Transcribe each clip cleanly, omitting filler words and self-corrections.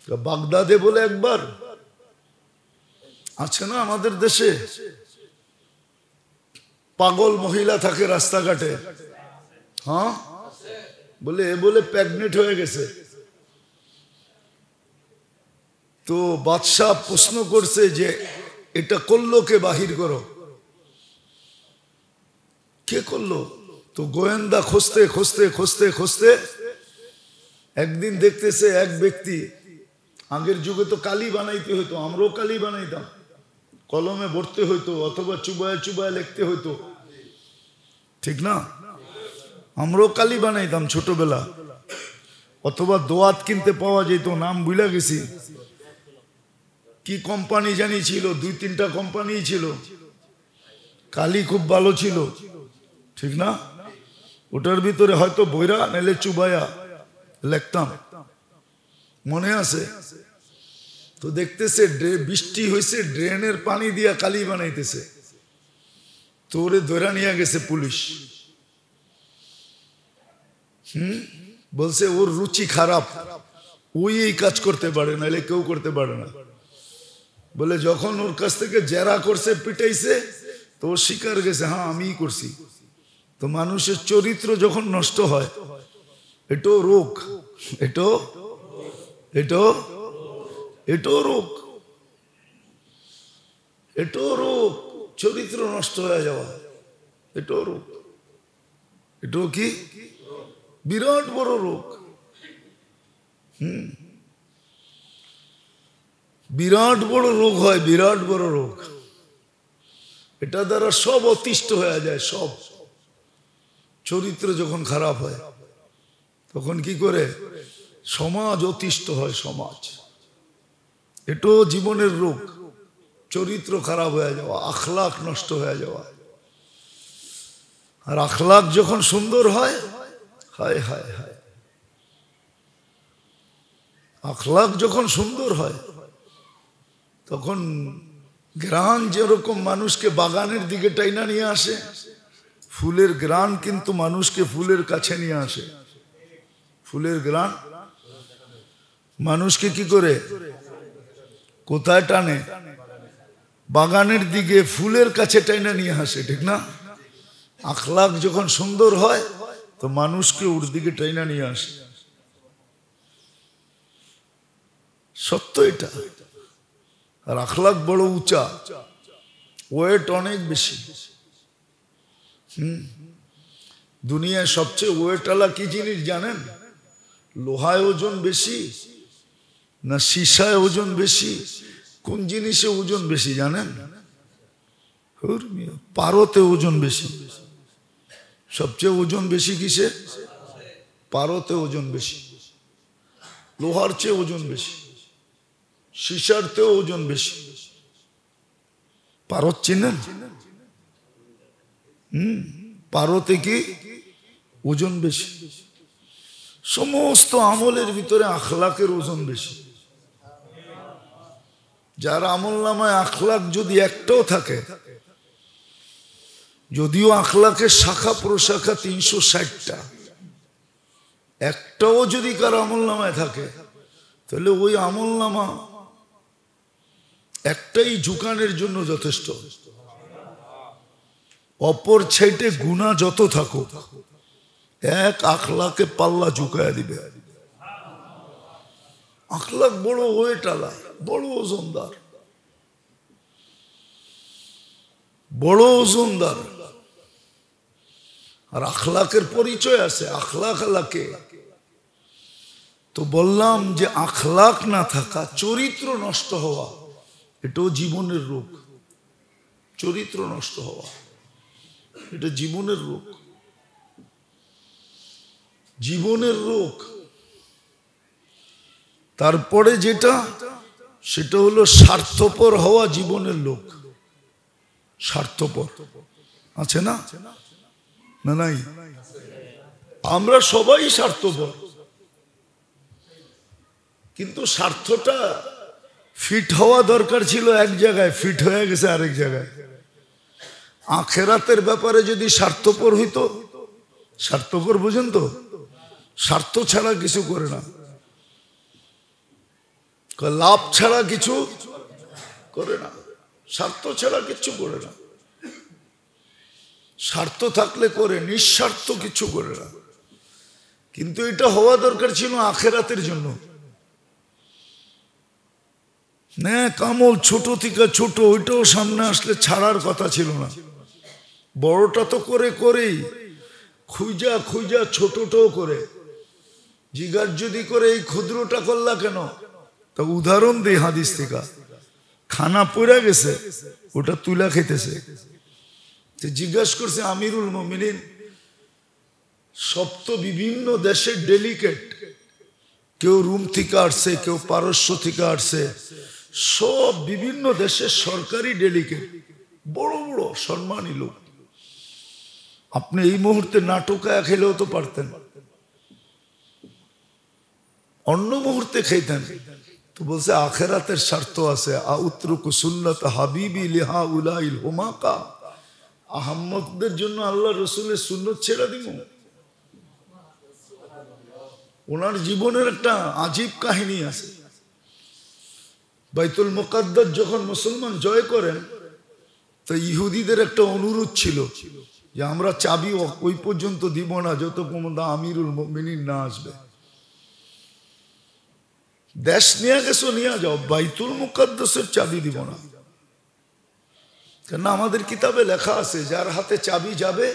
বাগদাদে বলে একবার আছে না আমাদের দেশে, পাগল মহিলা থাকে রাস্তাঘাটে, হ্যাঁ, বলে এ বলে প্রেগনেন্ট হয়ে গেছে। তো বাদশাহ প্রশ্ন করছে যে এটা করলো কে, বাহির করো। কে করলো? তো গোয়েন্দা খুঁজতে খুঁজতে খুঁজতে খুঁজতে একদিন দেখতেছে এক ব্যক্তি, আগের যুগে তো কালি বানাইতে হইতো, আমরাও কালি বানাইতাম, কলমে ভরতে হইতো অথবা চুবায় চুবায় লিখতে হইতো, ঠিক না? আমরাও কালি বানাইতাম ছোটবেলা, অথবা দোয়াত কিনতে পাওয়া যেত, নাম ভুলে গেছি, কি কোম্পানি জানি ছিল, 2-3টা কোম্পানি ছিল, কালি খুব ভালো ছিল, ঠিক না? ওটার ভিতরে হয়তো বইরা নাইলে চুবায়া লিখতাম, মনে আছে? তো দেখতেছে বৃষ্টি হয়েছে, ড্রেনের পানি দিয়া কালি বানাইতেছে, তো ওরে ধরে নিয়ে গেছে পুলিশ। বলছে ওর রুচি খারাপ, ওই এই কাজ করতে পারে, নাইলে কেউ করতে পারে না। বলে যখন ওর কাছ থেকে জেরা করছে, পিটাইছে, তো ও স্বীকার গেছে, হ্যাঁ আমিই করছি। তো মানুষের চরিত্র যখন নষ্ট হয়, এটাও রোগ, এটাও রোগ, এটাও রোগ, চরিত্র নষ্ট হয়ে যাওয়া, এটাও রোগ, এটাও কি বিরাট বড় রোগ। বিরাট বড় রোগ হয়, বিরাট বড় রোগ। এটা দ্বারা সব অতিষ্ঠ হয়ে যায়, সব চরিত্র যখন খারাপ হয় তখন কি করে সমাজ অতিষ্ঠ হয়, সমাজ। এটাও জীবনের রোগ, চরিত্র খারাপ হয়ে যাওয়া, আখলাক নষ্ট হয়ে যাওয়া। আর আখলাক যখন সুন্দর হয়, হায় হায় হায়, আখলাক যখন সুন্দর হয় তখন গ্রান যেরকম মানুষকে বাগানের দিকে টাইনা নিয়ে আসে, ফুলের গ্রান কিন্তু মানুষকে ফুলের কাছে নিয়ে আসে। ফুলের গ্রান মানুষকে কি করে, কোথায় টানে? বাগানের দিকে, ফুলের কাছে টাইনা নিয়ে আসে, ঠিক না? আখলাক যখন সুন্দর হয় তো মানুষকে ওর দিকে টাইনা নিয়ে আসে, সত্য এটা। আর আখলাক বড় উঁচা, ওয়েট অনেক বেশি। দুনিয়ায় সবচেয়ে ওয়েটওয়ালা কি জিনিস জানেন? লোহায় ওজন বেশি না সীসায় ওজন বেশি? কোন জিনিসে ওজন বেশি জানেন? পারতে ওজন বেশি। সবচেয়ে ওজন বেশি কিসে? পারতে ওজন বেশি। লোহার চেয়ে ওজন বেশি, সীসার চেয়েও ওজন বেশি। পারত চিনেন? পারতে কি ওজন বেশি। সমস্ত আমলের ভিতরে আখলাকের ওজন বেশি। যার আমল নামায় আখলাক যদি একটাও থাকে, যদিও আখলাকের শাখা প্রশাখা 360টা, একটাও যদি কার আমল নামায় থাকে, তাহলে ওই আমল নামা একটাই ঝুঁকানের জন্য যথেষ্ট। অপর সাইডে গুনাহ যত থাকুক, এক আখলাকে পাল্লা ঝুঁকায় দিবে। আখলাক বড় ওয়েটালা, বড় ওজনদার, বড় ওজনদার। আর আখলাকের পরিচয় আছে, আখলাক আলাকে। তো বললাম যে আখলাক না থাকা, চরিত্র নষ্ট হওয়া, এটাও জীবনের রোগ। চরিত্র নষ্ট হওয়া এটা জীবনের রোগ, জীবনের রোগ। তারপরে যেটা, সেটা হলো স্বার্থপর হওয়া, জীবনের লোক। স্বার্থপর আছে না? না নাই? আমরা সবাই স্বার্থপর, কিন্তু স্বার্থটা ফিট হওয়া দরকার ছিল এক জায়গায়, ফিট হয়ে গেছে আরেক জায়গায়। আখেরাতের ব্যাপারে যদি স্বার্থপর হইতো, স্বার্থপর বুঝেন তো, স্বার্থ ছাড়া কিছু করে না। লাভ ছাড়া কিছু করে না, স্বার্থ ছাড়া কিছু করে না। স্বার্থ থাকলে করে, নিঃস্বার্থ কিছু করে না। কিন্তু এটা হওয়া দরকার ছিল আখেরাতের জন্য। না কামল ছোট থেকে ছোট, ওইটাও সামনে আসলে ছাড়ার কথা ছিল না। বড়টা তো করে করেই, খুঁজা খুঁজা ছোটটাও করে। জিজ্ঞাসা যদি করে এই ক্ষুদ্রটা করলা কেন, তা উদাহরণ দেই হাদিস থেকে। খানা পড়ে গেছে, ওটা তুলা খেতেছে। জিজ্ঞাসা করছে আমিরুল মুমিনিন, সব তো বিভিন্ন দেশের ডেলিগেট, কেউ রোম থেকে আসছে, কেউ পারস্য থেকে আসছে, সব বিভিন্ন দেশের সরকারি ডেলিগেট, বড় বড় সম্মানী লোক। আপনি এই মুহূর্তে নাটকায় খেলেও তো পারতেন, অন্য মুহূর্তে খেতেন। তো বলছে আখেরাতের স্বার্থ আছে। আউত্রুকু সুন্নাত হাবিবি লিহা উলাইল হুমাকা, আহম্মদদের জন্য আল্লাহ রসুলের সুন্নত ছেড়ে দিব। ওনার জীবনের একটা আজীব কাহিনী আছে। বাইতুল মুকাদ্দাস যখন মুসলমান জয় করেন, তো ইহুদিদের একটা অনুরোধ ছিল যে আমরা চাবি ওই পর্যন্ত দিব না যত পর্যন্ত আমিরুল মুমিনিন না আসবে। দেশ নিয়ে গেছো নিয়ে যাও, বাইতুল মুকাদ্দাসের চাবি দিব না। কেন আমাদের কিতাবে লেখা আছে যার হাতে চাবি যাবে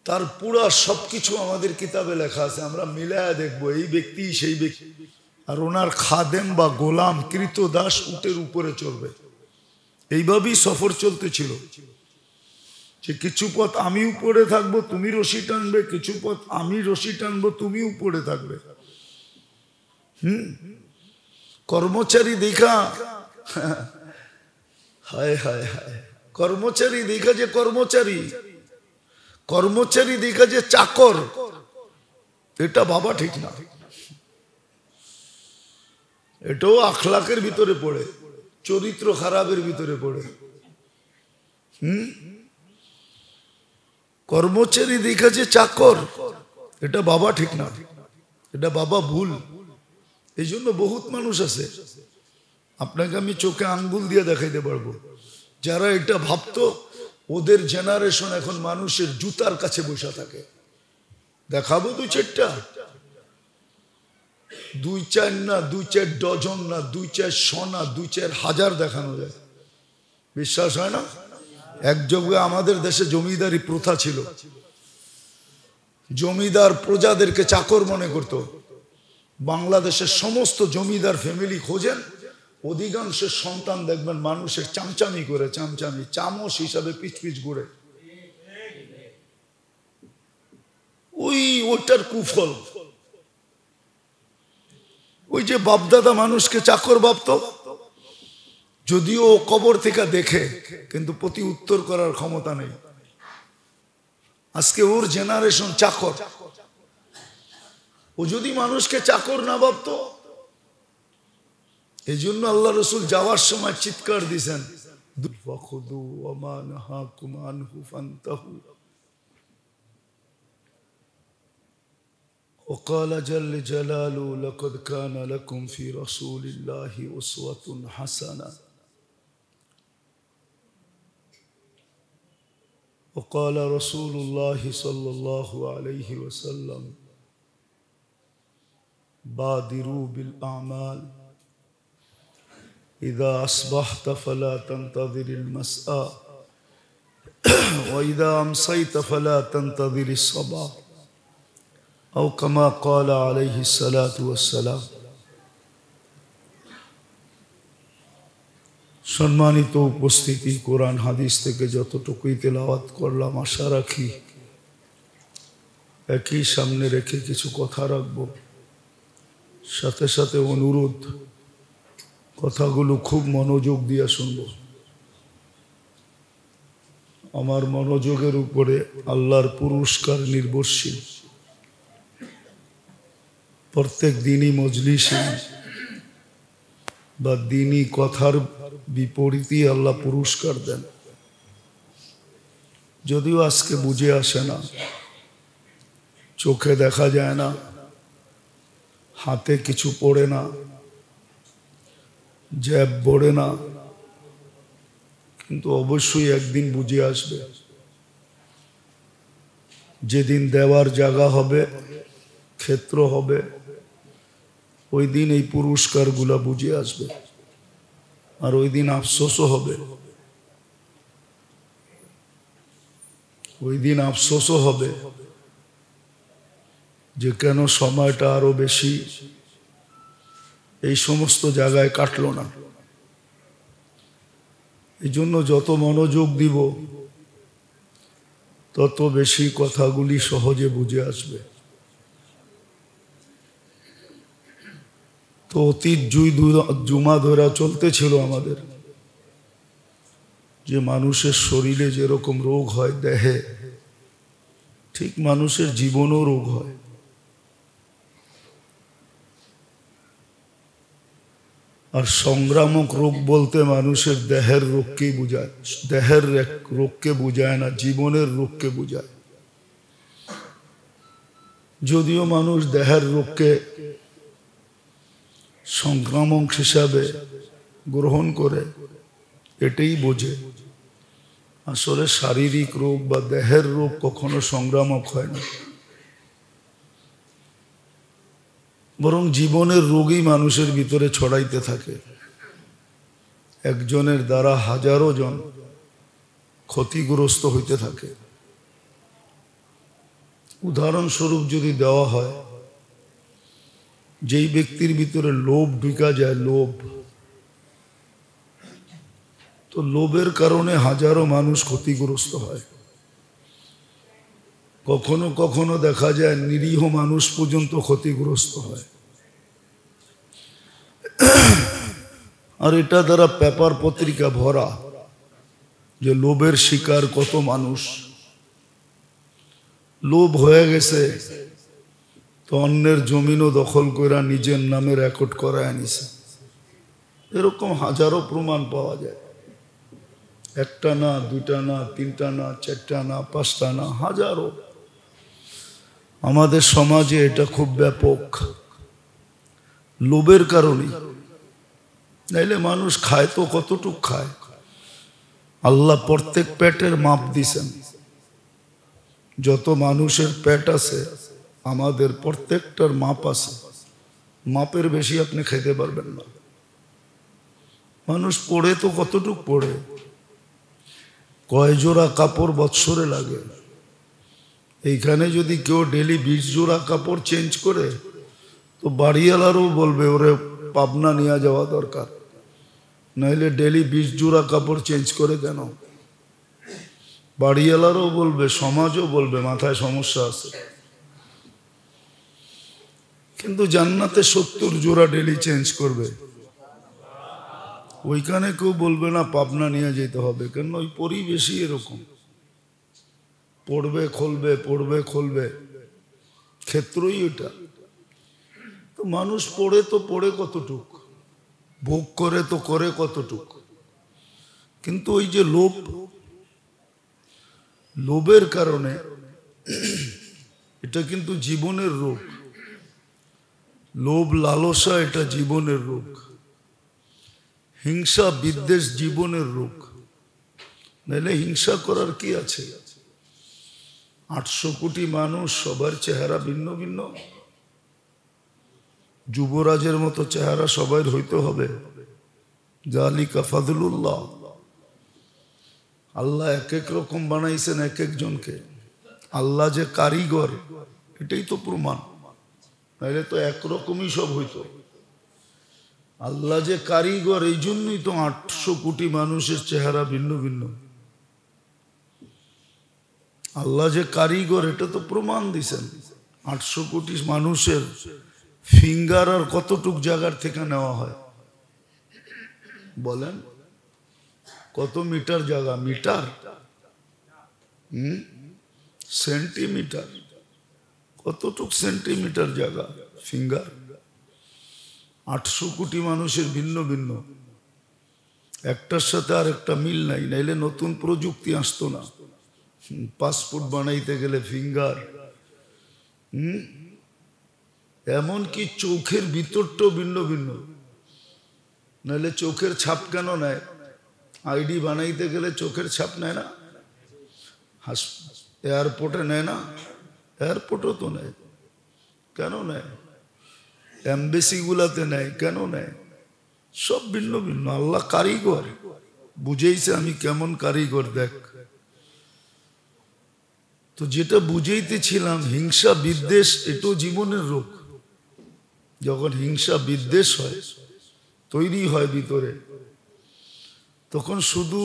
তার পুরা সবকিছু আমাদের কিতাবে লেখা আছে। আমরা মিলায়া দেখবো এই ব্যক্তি সেই ব্যক্তি। আর ওনার খাদেম বা গোলাম কৃতদাস উটের উপরে চড়বে। এইভাবেই সফর চলতেছিল যে কিছু পথ আমি উপরে থাকবো, তুমি রশি টানবে, কিছু পথ আমি রশি টানবো, তুমি উপরে থাকবে। কর্মচারী দেখা, হায় হায় হায়, কর্মচারী দেখা যে কর্মচারী, কর্মচারী দেখা যে চাকর, এটা বাবা ঠিক না। এটাও আখলাকের ভিতরে পড়ে, চরিত্র খারাপের ভিতরে পড়ে। কর্মচারী দেখা যে চাকর, এটা বাবা ঠিক না, এটা বাবা ভুল। এই জন্য বহুত মানুষ আছে, আপনাকে আমি চোখে আঙ্গুল দিয়ে দেখাইতে পারবো, যারা এটা ভাবতো ওদের জেনারেশন এখন মানুষের জুতার কাছে বসে থাকে। দেখাবো দুই চারটা, দুই চার না, দুই চার ডজন না, দুই চার শনা, দুই চার হাজার দেখানো যায়। বিশ্বাস হয় না? এক যুগে আমাদের দেশে জমিদারি প্রথা ছিল। জমিদার প্রজাদেরকে চাকর মনে করত। বাংলাদেশের সমস্ত জমিদার ফ্যামিলি খোঁজেন, অধিকাংশ সন্তান দেখবেন মানুষের চামচামি করে, চামচামি চামচ হিসাবে পিচ পিচ ঘুরে। ওইটার কুফল। ওই যে বাপদাদা মানুষকে চাকর ভাবতো, যদিও ও কবর থেকে দেখে, কিন্তু প্রতি উত্তর করার ক্ষমতা নেই। আজকে ওর জেনারেশন চাকর। ও যদি মানুষকে চাকর না ভাবতো, এই জন্য আল্লাহ রসুল যাওয়ার সময় চিৎকার দিয়েছেন, وقال جل جلاله لقد كان لكم في رسول الله أسوة حسنة وقال رسول الله صلى الله عليه وسلم بادروا بالأعمال إذا أصبحت فلا تنتظر المساء وإذا أمسيت فلا تنتظر الصباح أو كما قال عليه الصلاة والسلام। সম্মানিত উপস্থিতি, কোরআন হাদিস থেকে যতটুকুই তেলাওয়াত করলাম, আশা রাখি একই সামনে রেখে কিছু কথা রাখবো। সাথে সাথে অনুরোধ, কথাগুলো খুব মনোযোগ দিয়ে শুনবো। আমার মনোযোগের উপরে আল্লাহর পুরস্কার নির্ভরশীল। প্রত্যেক দিনই মজলিসে বা দিনই কথার বিপরীতে আল্লাহ পুরস্কার দেন। যদিও আজকে বুঝে আসে না, চোখে দেখা যায় না, হাতে কিছু পড়ে না, জ্যাব পড়ে না, কিন্তু অবশ্যই একদিন বুঝে আসবে। যেদিন দেওয়ার জায়গা হবে, ক্ষেত্র হবে, ওই দিন এই পুরস্কারগুলা বুঝে আসবে। আর ওই দিন আফসোসও হবে, ওই দিন আফসোসও হবে যে কেন সময়টা আরো বেশি এই সমস্ত জায়গায় কাটলো না। এই জন্য যত মনোযোগ দিব তত বেশি কথাগুলি সহজে বুঝে আসবে। তো অতীত জুমা ধরা চলতেছিল আমাদের, যে মানুষের শরীরে যেরকম রোগ হয় দেহে, ঠিক মানুষের জীবনও রোগ হয়। আর সংক্রামক রোগ বলতে মানুষের দেহের রোগকেই বোঝায়, দেহের রোগকে বোঝায় না, জীবনের রোগকে বোঝায়। যদিও মানুষ দেহের রোগকে সংক্রামক হিসাবে গ্রহণ করে, এটাই বোঝে। আসলে শারীরিক রোগ বা দেহের রোগ কখনো সংক্রামক হয় না, বরং জীবনের রোগই মানুষের ভিতরে ছড়াইতে থাকে। একজনের দ্বারা হাজারো জন ক্ষতিগ্রস্ত হইতে থাকে। উদাহরণস্বরূপ যদি দেওয়া হয়, যেই ব্যক্তির ভিতরে লোভ ঢুকা যায়, লোভ, তো লোভের কারণে হাজারো মানুষ ক্ষতিগ্রস্ত হয়। কখনো কখনো দেখা যায় নিরীহ মানুষ পর্যন্ত ক্ষতিগ্রস্ত হয়। আর এটা দ্বারা পেপার পত্রিকা ভরা যে লোভের শিকার কত মানুষ। লোভ হয়ে গেছে তো অন্যের জমিনও দখল করে নিজের নামে রেকর্ড করায় আনিছে। এরকম হাজারো প্রমাণ পাওয়া যায়। একটা না, দুইটা না, তিনটা না, চারটা না, পাঁচটা না, হাজারো। আমাদের সমাজে এটা খুব ব্যাপক, লোভের কারণে। নাইলে মানুষ খায় তো কতটুক খায়? আল্লাহ প্রত্যেক পেটের মাপ দিছেন। যত মানুষের পেট আছে আমাদের প্রত্যেকটার মাপ আছে। মাপের বেশি আপনি খেতে পারবেন না। মানুষ পড়ে তো কতটুক পড়ে? কয় জোড়া কাপড় বৎসরে লাগে? এইখানে যদি কেউ ডেলি 20 জোড়া কাপড় চেঞ্জ করে, তো বাড়িওয়ালারও বলবে ওরে পাবনা নিয়ে যাওয়া দরকার, নাইলে ডেলি 20 জোড়া কাপড় চেঞ্জ করে কেন? বাড়িওয়ালারও বলবে, সমাজও বলবে মাথায় সমস্যা আছে। কিন্তু জান্নাতে 70 জোড়া ডেলি চেঞ্জ করবে, ওইখানে কেউ বলবে না পাবনা নিয়ে যেতে হবে। কেন? ওই পরিবেশই এরকম, পড়বে খুলবে, পড়বে খুলবে, ক্ষেত্রই ওটা। তো মানুষ পড়ে তো পড়ে কতটুক, ভোগ করে তো করে কতটুক। কিন্তু ওই যে লোভ, লোভের কারণে, এটা কিন্তু জীবনের রোগ। লোভ লালসা এটা জীবনের রোগ। হিংসা বিদ্বেষ জীবনের রোগ। নাহলে হিংসা করার কি আছে? 800 কোটি মানুষ, সবার চেহারা ভিন্ন ভিন্ন। যুবরাজের মতো চেহারা সবাই হইতে হবে? জালিকা ফাদলুল্লাহ। আল্লাহ এক এক রকম বানাইছেন এক একজনকে। আল্লাহ যে কারিগর, এটাই তো প্রমাণ। নাহলে তো একরকমই সব হইতো। আল্লাহ যে কারিগর, এই জন্যই তো 800 কোটি মানুষের চেহারা ভিন্ন ভিন্ন। আল্লাহ যে কারিগর, এটা তো প্রমাণ দিছেন। 800 কোটি মানুষের ফিঙ্গার আর কতটুক জায়গার থেকে নেওয়া হয় বলেন? কত মিটার জায়গা? মিটার? সেন্টিমিটার? কতটুক সেন্টিমিটার জায়গা ফিঙ্গার? 800 কোটি মানুষের ভিন্ন ভিন্ন, একটার সাথে আর একটা মিল নাই। নাইলে নতুন প্রযুক্তি আসতো না। পাসপোর্ট বানাইতে গেলে ফিঙ্গার, এমনকি চোখের ভিতরটাও ভিন্ন ভিন্ন। নাহলে চোখের ছাপ কেন নেয়? আইডি বানাইতে গেলে চোখের ছাপ নেয় না? এয়ারপোর্টে নেয় না? এয়ারপোর্টও তো নেয়। কেন নেয়? এমবেসি গুলাতে নেয়, কেন নেয়? সব ভিন্ন ভিন্ন। আল্লাহ কারিগর, বুঝেইছে আমি কেমন কারিগর দেখ। তো যেটা বুঝেইতেছিলাম, হিংসা বিদ্বেষ এটাও জীবনের রোগ। যখন হিংসা বিদ্বেষ হয়, তৈরি হয় ভিতরে, তখন শুধু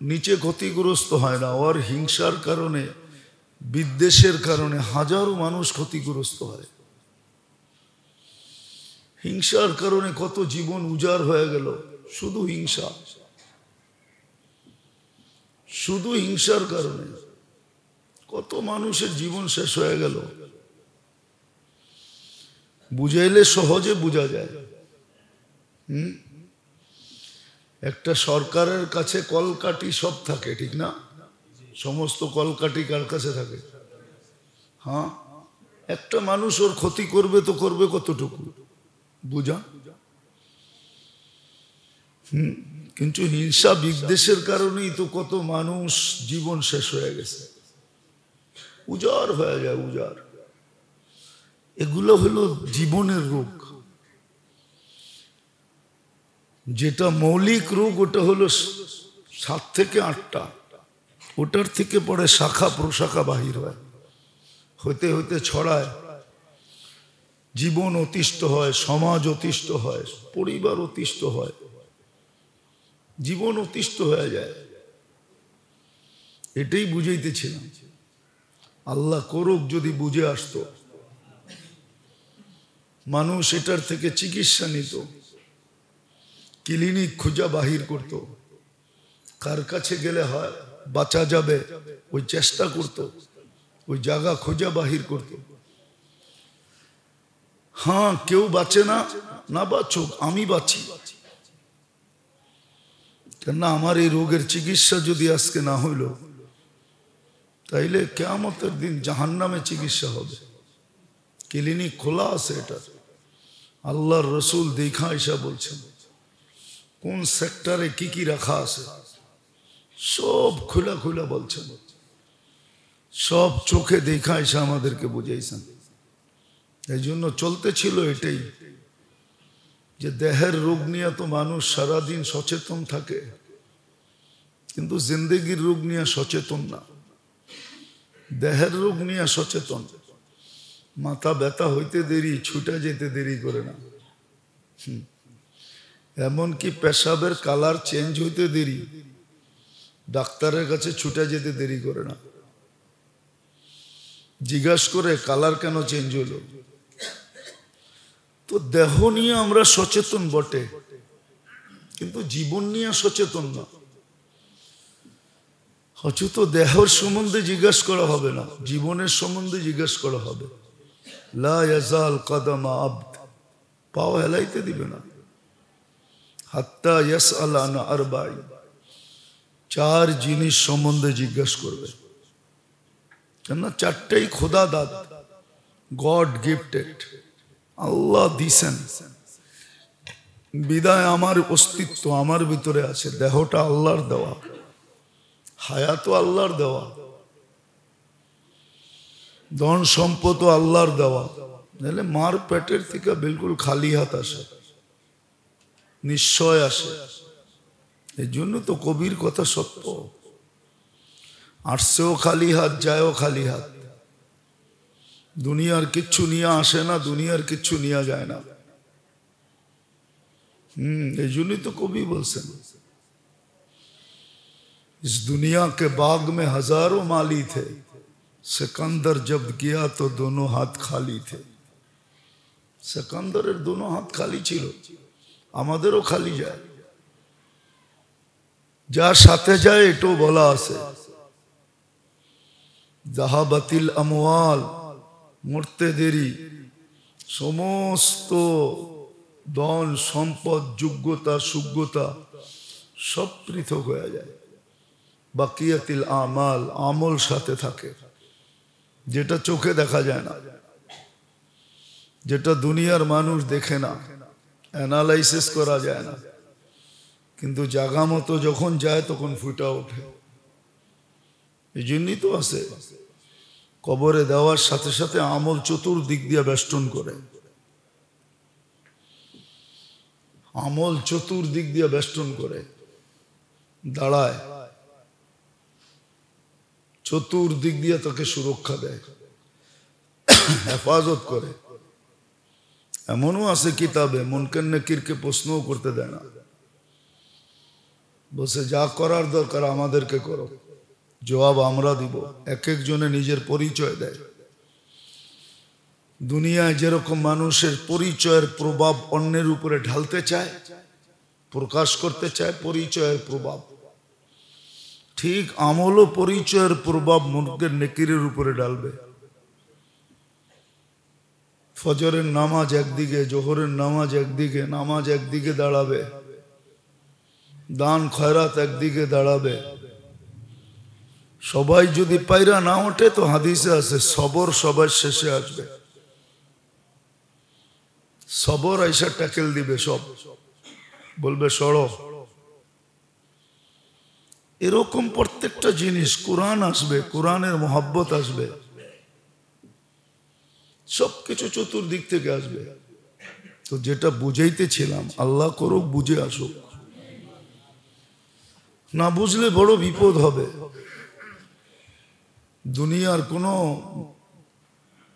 নিচে ক্ষতিগ্রস্ত হয় না, ওর হিংসার কারণে বিদ্বেষের কারণে হাজারো মানুষ ক্ষতিগ্রস্ত হয়। হিংসার কারণে কত জীবন উজাড় হয়ে গেল, শুধু হিংসা, শুধু হিংসার কারণে কত মানুষের জীবন শেষ হয়ে গেল। বুঝাইলে সহজে বোঝা যায়। একটা সরকারের কাছে কলকাঠি সব থাকে, ঠিক না? সমস্ত কলকাঠি কার কাছে থাকে? হ্যাঁ, একটা মানুষ ওর ক্ষতি করবে তো করবে কতটুকু, বুঝা? কিন্তু হিংসা বিদ্বেষের কারণেই তো কত মানুষ জীবন শেষ হয়ে গেছে, উজাড় হয়ে যায়, উজাড়। এগুলো হলো জীবনের রোগ। যেটা মৌলিক রোগ ওটা হলো 7 থেকে 8টা, ওটার থেকে পরে শাখা প্রশাখা বাহির হয়, হইতে হইতে ছড়ায়, জীবন অতিষ্ঠ হয়, সমাজ অতিষ্ঠ হয়, পরিবার অতিষ্ঠ হয়, জীবন অতিষ্ঠ হয়ে যায়। এটাই বুঝাইতেছিলাম। আল্লাহ করুক যদি বুঝে আসতো, মানুষ এটার থেকে চিকিৎসা নিত, ক্লিনিক খোঁজা বাহির করত, কার কাছে গেলে হয় বাঁচা যাবে ওই চেষ্টা করত, ওই জায়গা খোঁজা বাহির করত। হ্যাঁ, কেউ বাঁচে না, না বাঁচুক, আমি বাঁচি। কেননা আমার এই রোগের চিকিৎসা যদি আজকে না হইল, তাইলে কিয়ামতের দিন জাহান্নামে চিকিৎসা হবে। ক্লিনিক খোলা আছে এটা, আল্লাহর রসুল দেখা এসা বলছেন কোন সেক্টরে কি কি রাখা আছে, সব খোলা খোলা বলছেন, সব চোখে দেখা এসে আমাদেরকে বুঝাইছেন। এই জন্য চলতে ছিল এটাই, যে দেহের রোগ নিয়ে তো মানুষ সারাদিন সচেতন থাকে, কিন্তু জিন্দেগির রোগ নিয়ে সচেতন না। দেহের রোগ নিয়ে সচেতন, মাথা ব্যথা হইতে দেরি, ছুটে যেতে দেরি করে না। এমনকি পেশাবের কালার চেঞ্জ হইতে দেরি, ডাক্তারের কাছে ছুটে যেতে দেরি করে না, জিজ্ঞাসা করে কালার কেন চেঞ্জ হলো। তো দেহ নিয়ে আমরা সচেতন বটে, কিন্তু জীবন নিয়ে সচেতন না। অথচ দেহের সম্বন্ধে জিজ্ঞাসা করা হবে না, জীবনের সম্বন্ধে জিজ্ঞাসা করা হবে। লা ইয়াজাল কদমা আবদ, পাও হেলাইতে দিবে না। হাত্তা ইয়াসআল আন আরবাঈন, 4 জিনিস সম্বন্ধে জিজ্ঞাসা করবে। কেননা 4টাই খোদা দাদ, গড গিফটেড, আল্লাহ দিছেন। বিদায় আমার অস্তিত্ব আমার ভিতরে আছে, দেহটা আল্লাহর দেওয়া, হায়াতও আল্লাহর দেওয়া, ধন সম্পদও আল্লাহর দেওয়া। নাহলে মার পেটের থেকে বিলকুল খালি হাত আসে, নিশ্চয় আসে। এই জন্য তো কবির কথা সত্য, আসছেও খালি হাত, যায়ও খালি হাত। দুনিয়ার কিচ্ছু নিয়ে আসে না, দুনিয়ার কিচ্ছু নিয়ে যায় না। এই জন্যই তো কবি বলছেন, इस दुनिया के बाग में हजारों माली थे, सिकंदर जब गया तो दोनों हाथ खाली थे। सिकंदरेर दोनों हाथ खाली छिलो, आमादेरो खाली जाए, যার সাথে যায় এটাও বলা আছে, যাহাবাতিল আমওয়াল, মরতে দেরি, সমস্ত ধন সম্পদ যোগ্যতা সুযোগ্যতা সব পৃথক হয়ে যায়। বাকিয়াতিল আমাল, আমল সাথে থাকে, যেটা চোখে দেখা যায় না, যেটা দুনিয়ার মানুষ দেখে না, অ্যানালাইসিস করা যায় না। কিন্তু জাগা মতো যখন যায় তখন ফুটা ওঠে। এই জন্যই তো আছে কবরে দেওয়ার সাথে সাথে আমল চতুর্দিক দিয়ে বেষ্টন করে, আমল চতুর্দিক দিয়ে বেষ্টন করে, দাঁড়ায়, চতুর্দিক দিয়ে তাকে সুরক্ষা দেয়, হেফাজত করে। এমনও আছে কিতাবে মুনকার নাকিরকে প্রশ্নও করতে দেয় না, বসে যা করার দরকার আমাদেরকে করো, জবাব আমরা দিব। এক একজনে নিজের পরিচয় দেয়। দুনিয়ায় যেরকম মানুষের পরিচয়ের প্রভাব অন্যের উপরে ঢালতে চায়, প্রকাশ করতে চায় পরিচয়ের প্রভাব, ঠিক আমলও পরিচয়ের প্রভাব মুনকার নাকিরের উপরে ঢালবে। ফজরের নামাজ একদিকে, জোহরের নামাজ একদিকে, নামাজ একদিকে দাঁড়াবে, দান খয়রাত একদিকে দাঁড়াবে। সবাই যদি পায়রা না ওঠে তো হাদিসে আছে সবর সবার শেষে আসবে, সবর আইসা ট্যাকেল দিবে, সব বলবে সরো। এরকম প্রত্যেকটা জিনিস, কোরআন আসবে, কোরআনের মোহাব্বত আসবে, সবকিছু চতুর্দিক থেকে আসবে। তো যেটা বুঝাইতেছিলাম, আল্লাহ করুক বুঝে আসুক, না বুঝলে বড় বিপদ হবে। দুনিয়ার কোনো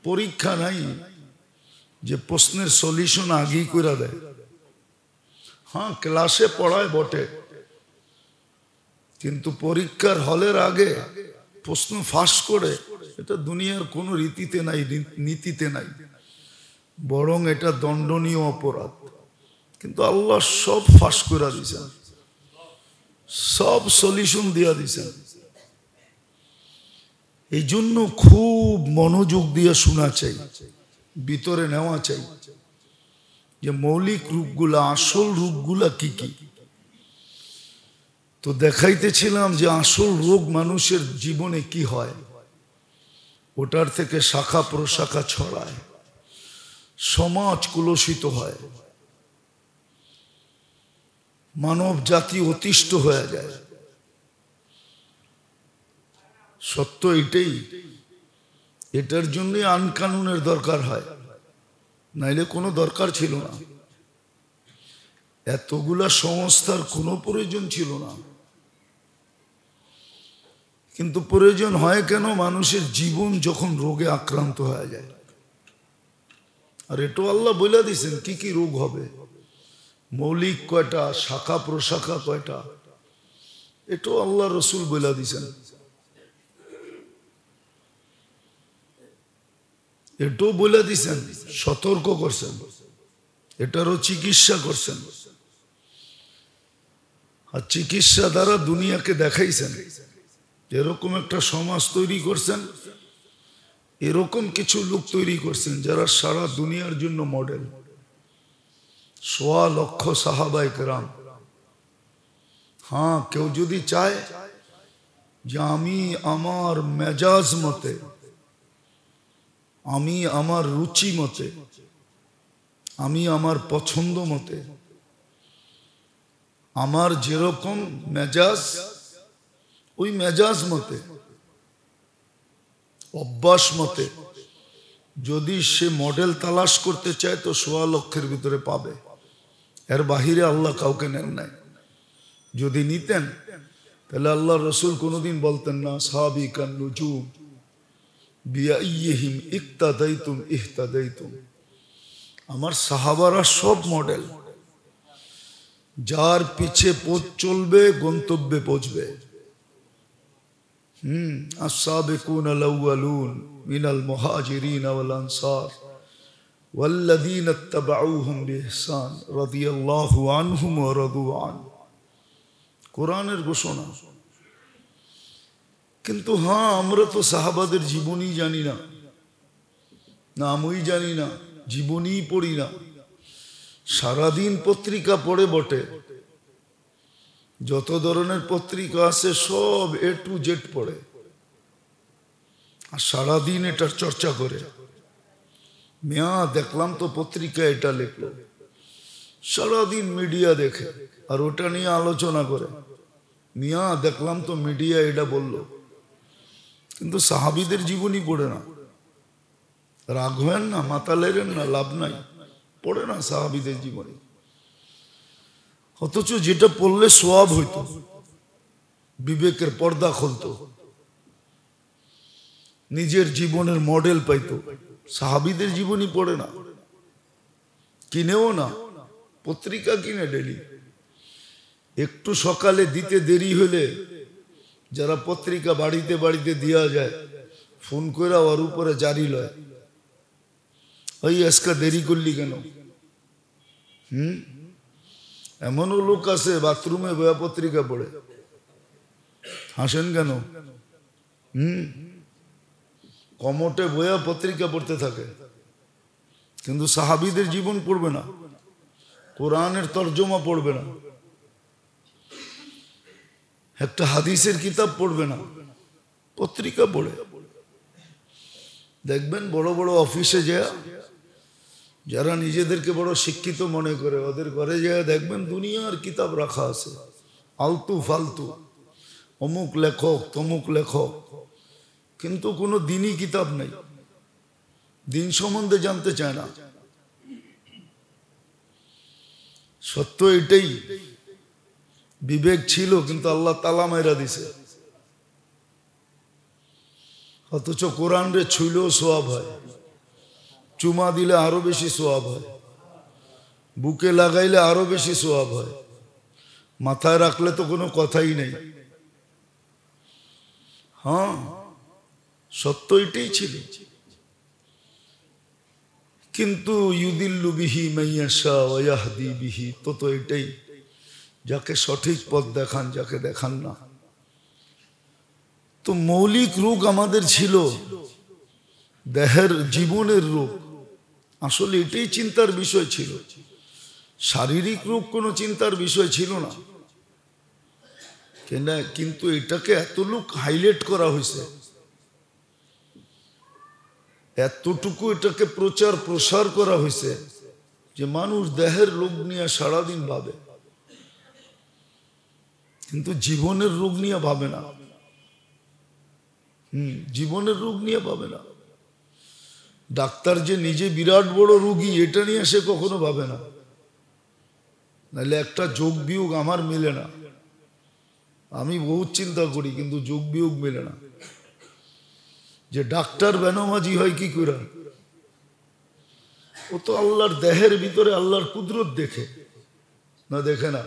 পরীক্ষা নাই যে প্রশ্নের সলিউশন আগেই করে দেয়। হ্যাঁ, ক্লাসে পড়ায় বটে, কিন্তু পরীক্ষার হলের আগে প্রশ্ন ফাঁস করে, এটা দুনিয়ার কোনো রীতিতে নাই, নীতিতে নাই, বরং এটা দণ্ডনীয় অপরাধ। কিন্তু আল্লাহ সব ফাঁস করে দিয়েছেন, সব সলিউশন দিয়া দিয়েছেন। এই জন্য খুব মনোযোগ দিয়ে শোনা চাই, ভিতরে নেওয়া চাই যে মৌলিক রূপগুলা, আসল রূপগুলা কি কি। তো দেখাইতেছিলাম যে আসল রোগ মানুষের জীবনে কি হয়, ওটার থেকে শাখা প্রশাখা ছড়ায়, সমাজ কুলসিত হয়, মানব জাতি অতিষ্ঠ হয়ে যায়। সত্য এটাই, এটার জন্যই আইন কানুনের দরকার হয়, নাইলে কোনো দরকার ছিল না, এতগুলা সংস্থার কোনো প্রয়োজন ছিল না। কিন্তু প্রয়োজন হয় কেন? মানুষের জীবন যখন রোগে আক্রান্ত হয়ে যায়। আর এটাও আল্লাহ বলে দিয়েছেন কি কি রোগ হবে, মৌলিক কয়টা, শাখা প্রশাখা কয়টা, এটাও আল্লাহ রসুল বলে দিয়েছেন, এটাও বলে দিয়েছেন, সতর্ক করছেন, এটারও চিকিৎসা করছেন। আর চিকিৎসা দ্বারা দুনিয়াকে দেখাইছেন এরকম একটা সমাজ তৈরি করছেন, এরকম কিছু লোক তৈরি করছেন যারা সারা দুনিয়ার জন্য মডেল। 1.25 লক্ষ সাহাবায়ে কেরাম। হ্যাঁ, কেউ যদি চায় যে আমি আমার মেজাজ মতে, আমি আমার রুচি মতে, আমি আমার পছন্দ মতে, আমার যেরকম মেজাজ ওই মেজাজ মতে, অভ্যাস মতে যদি সে মডেল তালাশ করতে চায় তো 1.25 লক্ষের ভিতরে পাবে, এর বাহিরে আল্লাহ কাউকে নেন নাই। যদি নিতেন তাহলে আল্লাহ রসুল কোনোদিন বলতেন না সাহাবিকান নুজুম বিআইয়িহিম ইক্তাদাইতুম ইহতাদাইতুম। আমার সাহাবারা সব মডেল, যার পিছে পথ চলবে গন্তব্যে পৌঁছবে। السابقون الأولون من المهاجرين والأنصار والذين اتبعوهم بإحسان رضي الله عنهم ورضوا عنه। কোরআনের ঘোষণা। কিন্তু হ্যাঁ, আমরা তো সাহাবাদের জীবনী জানি না, নামই জানি না, জীবনী পড়ি না। সারাদিন পত্রিকা পড়ে বটে, যত ধরনের পত্রিকা আছে সব A to Z পড়ে, আর সারাদিন এটার চর্চা করে। মিয়া দেখলাম তো পত্রিকা এটা লিখলো, সারাদিন মিডিয়া দেখে আর ওটা নিয়ে আলোচনা করে। মিয়া দেখলাম তো মিডিয়া এটা বলল, কিন্তু সাহাবীদের জীবনী পড়ে না। রাগ হবেন না, মাথা লেরেন না, লাভ নাই, পড়ে না সাহাবীদের জীবনী। অথচ যেটা পড়লে সোয়াব হইতো, বিবেকের পর্দা খুলতো, নিজের জীবনের মডেল পাইতো, সাহাবীদের জীবনী পড়ে না, কিনেও না। পত্রিকা কিনে ডেলি, একটু সকালে দিতে দেরি হলে যারা পত্রিকা বাড়িতে বাড়িতে দেওয়া যায়, ফোন করে ওর উপরে জারি লয়, ওই আজকে দেরি করলি কেন? এমনও লোক আছে বাথরুমে বয়া পত্রিকা পড়ে। হাসেন কেন? কমোটে বয়া পত্রিকা পড়তে থাকে, কিন্তু সাহাবীদের জীবন পড়বে না, কোরআনের তর্জমা পড়বে না, একটা হাদিসের কিতাব পড়বে না, পত্রিকা পড়ে। দেখবেন বড় বড় অফিসে যায়, যারা নিজেদেরকে বড় শিক্ষিত মনে করে, ওদের ঘরে যায় দেখবেন দুনিয়ার কিতাব রাখা আছে, আলতু ফালতু, অমুক লেখক তমুক লেখক, কিন্তু কোনো দিনই কিতাব নেই, দিন সম্বন্ধে জানতে চায় না। সত্য এটাই, বিবেক ছিল কিন্তু আল্লাহ তালা মাইরা দিছে। অথচ কোরআন রে ছুইলেও সোয়াব হয়, চুমা দিলে আরো বেশি সোয়াব হয়, বুকে লাগাইলে আরো বেশি সোয়াব হয়, মাথায় রাখলে তো কোনো কথাই নেই। হ্যাঁ, সত্য এটাই ছিল। কিন্তু ইউদিল্লু বিহি মাইয়াশা ওয়া ইয়াহদি বিহি, তো এটাই, যাকে সঠিক পথ দেখান, যাকে দেখান না। তো মৌলিক রোগ আমাদের ছিল দেহের, জীবনের রোগ, আসলে এটাই চিন্তার বিষয় ছিল। শারীরিক রোগ কোনো চিন্তার বিষয় ছিল না, কিন্তু এটাকে এত লোক হাইলাইট করা হয়েছে, এতটুকু এটাকে প্রচার প্রসার করা হয়েছে যে মানুষ দেহের রোগ নিয়ে সারাদিন ভাবে, কিন্তু জীবনের রোগ নিয়ে ভাবে না। জীবনের রোগ নিয়ে ভাবে না। ডাক্তার যে নিজে বিরাট বড় রোগী এটা নিয়ে সে কখনো ভাবে না। নাহলে একটা যোগ বিয়োগ আমার মিলে না, আমি বহুত চিন্তা করি কিন্তু যোগ বিয়োগ মিলে না। যে ডাক্তার বেনমাজি হয় কি করে? ও তো আল্লাহর দেহের ভিতরে আল্লাহর কুদরত দেখে না, দেখে না?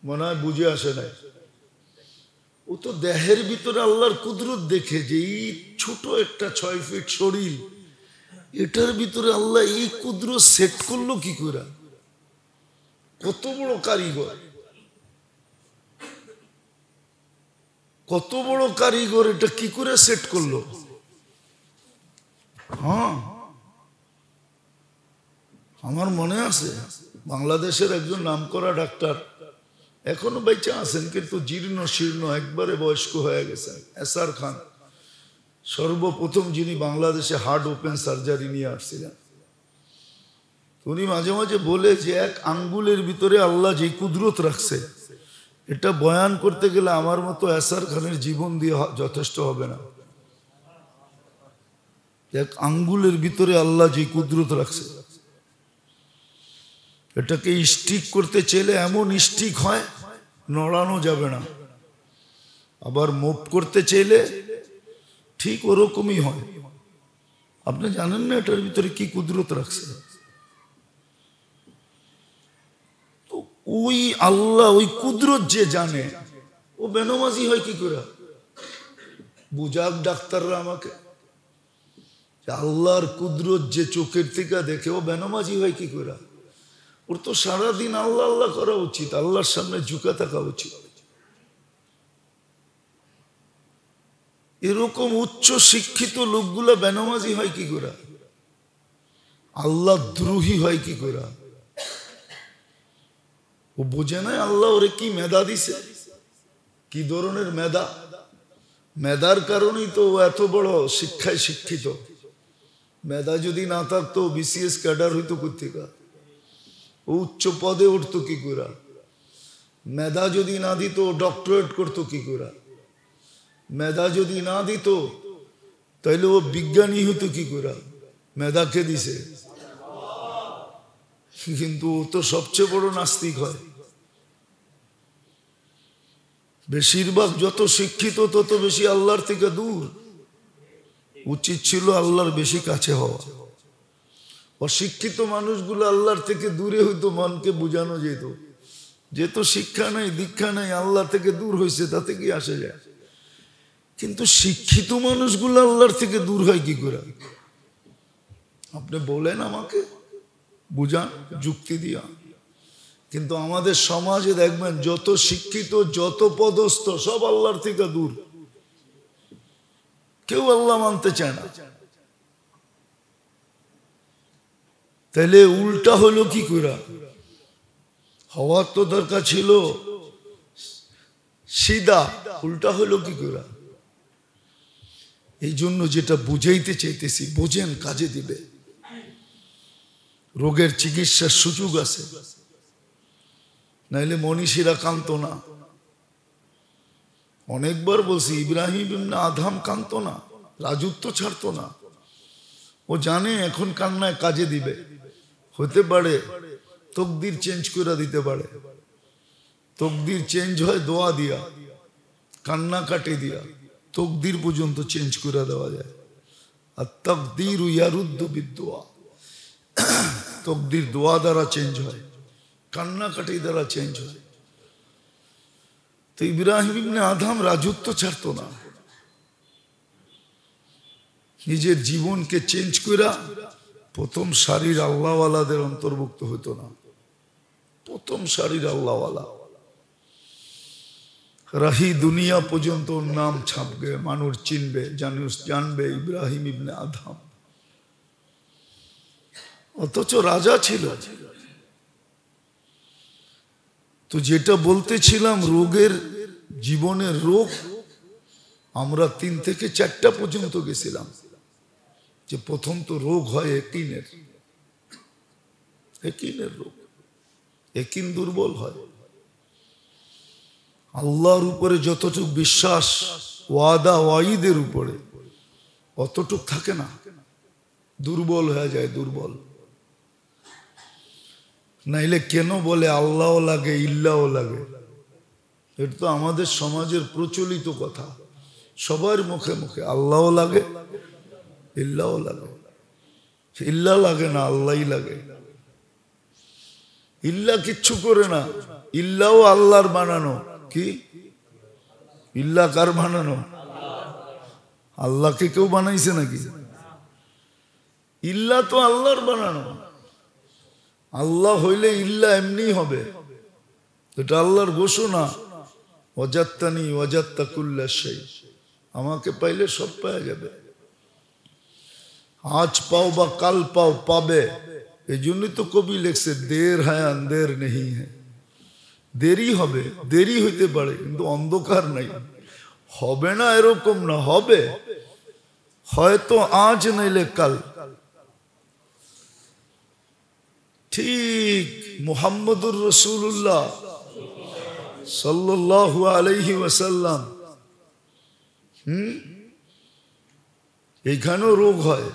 মনে হয় বুঝে আসে না। ও তো দেহের ভিতরে আল্লাহর কুদরত দেখে যে এই ছোট একটা 6 ফিট শরীর, এটার ভিতরে আল্লাহ এই কুদরত সেট করলো কি করে? কত বড় কারিগর, কত বড় কারিগর, এটা কি করে সেট করলো? হ্যাঁ, আমার মনে আছে বাংলাদেশের একজন নামকরা ডাক্তার, এখনো বেঁচে আছেন কিন্তু জীর্ণ শীর্ণ, একবারে বয়স্ক হয়ে গেছেন, এসআর খান, সর্বপ্রথম যিনি বাংলাদেশে হার্ট ওপেন সার্জারি নিয়ে আসছিলেন। উনি মাঝে মাঝে বলে যে এক আঙ্গুলের ভিতরে আল্লাহ যে কুদরত রাখছে, এটা বয়ান করতে গেলে আমার মতো এসআর খানের জীবন দিয়ে যথেষ্ট হবে না। এক আঙ্গুলের ভিতরে আল্লাহ যে কুদরত রাখছে, এটাকে স্টিক করতে চাইলে এমন স্টিক হয় নড়ানো যাবে না, আবার মুভ করতে চাইলে ঠিক ওরকমই হয়। আপনি জানেন না এটার ভিতরে কি কুদরত রাখছে? তো ওই আল্লাহ, ওই কুদরত যে জানে, ও বেনমাজি হয় কি করে? বুঝাক ডাক্তাররা আমাকে, আল্লাহর কুদরত যে চোখের থেকে দেখে, ও বেনমাজি হয় কি করে? ওর তো সারাদিন আল্লাহ আল্লাহ করা উচিত, আল্লাহর সামনে ঝুঁকে থাকা উচিত। এরকম উচ্চ শিক্ষিত লোকগুলা বেনমাজি হয় কি করে? আল্লাহ দ্রোহী হয় কি করে? ও বোঝে না আল্লাহ ওরে কি মেধা দিছে, কি ধরনের মেধা। মেধার কারণেই তো এত বড় শিক্ষায় শিক্ষিত। মেধা যদি না থাকতো বিসিএস ক্যাডার হইতো কোথেকে? ও উচ্চ পদে উঠতো কি করে? মেধা যদি না দিত ডক্টরেট করতো কি করে? মেধা যদি না দিত তাইলে ও বিজ্ঞানী হতো কি করে? মেধা কে দিছে? কিন্তু ও তো সবচেয়ে বড় নাস্তিক হয়। বেশিরভাগ যত শিক্ষিত তত বেশি আল্লাহর থেকে দূর। উচিত ছিল আল্লাহর বেশি কাছে হওয়া। অশিক্ষিত মানুষগুলো আল্লাহর থেকে দূরে হইতো, মনকে বুঝানো যেত যে তো শিক্ষা নাই দীক্ষা নাই, আল্লাহ থেকে দূর হয়েছে, তাতে কি আসে যায়। কিন্তু শিক্ষিত মানুষগুলো আল্লাহর থেকে দূর হয় কি করে? আপনি বলেন আমাকে, বুঝান যুক্তি দিয়া। কিন্তু আমাদের সমাজে দেখবেন যত শিক্ষিত যত পদস্থ সব আল্লাহর থেকে দূর, কেউ আল্লাহ মানতে চায় না। তাহলে উল্টা হলো কি করে? হওয়ার তো দরকার ছিল সিধা, উল্টা হলো কি করে? এই জন্য যেটা বুঝাইতে চাইতেছি, বোঝেন, কাজে দিবে। রোগের চিকিৎসার সুযোগ আছে, নাইলে মনীষীরা কাঁদতো না। অনেকবার বলছি, ইব্রাহিম ইবনে আদম কাঁদতো না, রাজত্ব ছাড়তো না। ও জানে এখন কান্নায় কাজে দিবে। হতে পারে তকদির চেঞ্জ করে দিতে পারে। তকদির চেঞ্জ হয় দোয়া দিয়া, কান্না কাটে দিয়া, তকদির পর্যন্ত চেঞ্জ করে দেওয়া যায়। আর তকদির ইয়ারুদ্দু বিদুয়া, তকদির দোয়া দ্বারা চেঞ্জ হয়, কান্নাকাটি দ্বারা চেঞ্জ হয়। তো ইব্রাহিম ইবনে আদম রাজত্ব ছাড়তো না, নিজের জীবনকে চেঞ্জ কইরা প্রথম সারির আল্লাহওয়ালাদের অন্তর্ভুক্ত হতো না। প্রথম সারির আল্লাহওয়ালা, রাহি দুনিয়া পর্যন্ত নাম ছাপবে, মানুষ চিনবে, জানবে ইব্রাহিম ইবনে আদম। অথচ রাজা ছিল। তো যেটা বলতেছিলাম, রোগের, জীবনের রোগ, আমরা 3 থেকে 4টা পর্যন্ত গেছিলাম। যে প্রথম তো রোগ হয় একিনের রোগ। একিন দুর্বল হয়। আল্লাহর উপরে যতটুক বিশ্বাস, ওয়াদা ওয়াইদের উপরে অতটুক থাকে না, দুর্বল হয়ে যায়, দুর্বল। নাইলে কেন বলে আল্লাহ লাগে ইল্লাও লাগে? এটা তো আমাদের সমাজের প্রচলিত কথা, সবার মুখে মুখে আল্লাহ লাগে ইল্লাও লাগে। ইল্লা লাগে না, আল্লাহই লাগে। ইল্লা কিচ্ছু করে না, ইল্লাও আল্লাহর বানানো। কি ইল্লা কার বানানো? আল্লাহকে কেউ বানাইছে নাকি? ইল্লা তো আল্লাহর বানানো। আল্লাহ হইলে ইল্লা এমনি হবে, এটা আল্লাহর ঘোষণা। ওয়াজাত্তানি ওয়াজাত্তা কুল্লা শাই, আমাকে পাইলে সব পাওয়া যাবে। আজ পাও বা কাল পাও, পাবে। এই জন্যই তো কবি লেখছে, দের হ্যাঁ আন্দের নেই হ্যাঁ। দেরি হবে, দেরি হইতে পারে, কিন্তু অন্ধকার নাই। হবে না এরকম না, হবে হয়তো আজ নাইলে কাল। ঠিক মুহাম্মদুর রাসূলুল্লাহ সাল্লাল্লাহু আলাইহি ওয়াসাল্লাম, এইখানেও রোগ হয়।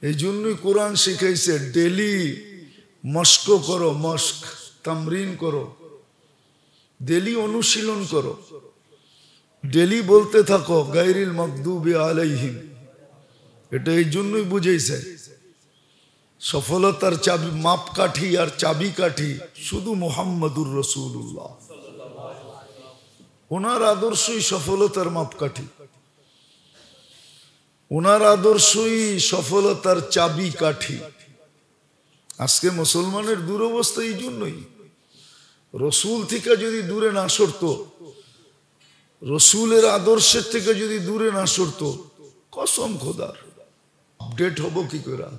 এই জন্যই কোরআন শিখাইছে, ডেলি মস্ক করো, মস্ক তামরিন করো, ডেলি অনুশীলন করো, ডেলি বলতে থাকো গায়রিল মাগদুবি আলাইহিম। এটা এই জন্যই বুঝাইছে, সফলতার চাবি, মাপকাঠি আর চাবিকাঠি শুধু মুহাম্মদুর রাসূলুল্লাহ। ওনার আদর্শই সফলতার মাপকাঠি, ওনার আদর্শই সফলতার চাবিকাঠি। আজকে মুসলমানের দুরবস্থা এই জন্যই, রসুল থেকে যদি দূরে না সরতো, রসুলের আদর্শের থেকে যদি দূরে না সরতো, কসম খোদার, আপডেট হব কি করে,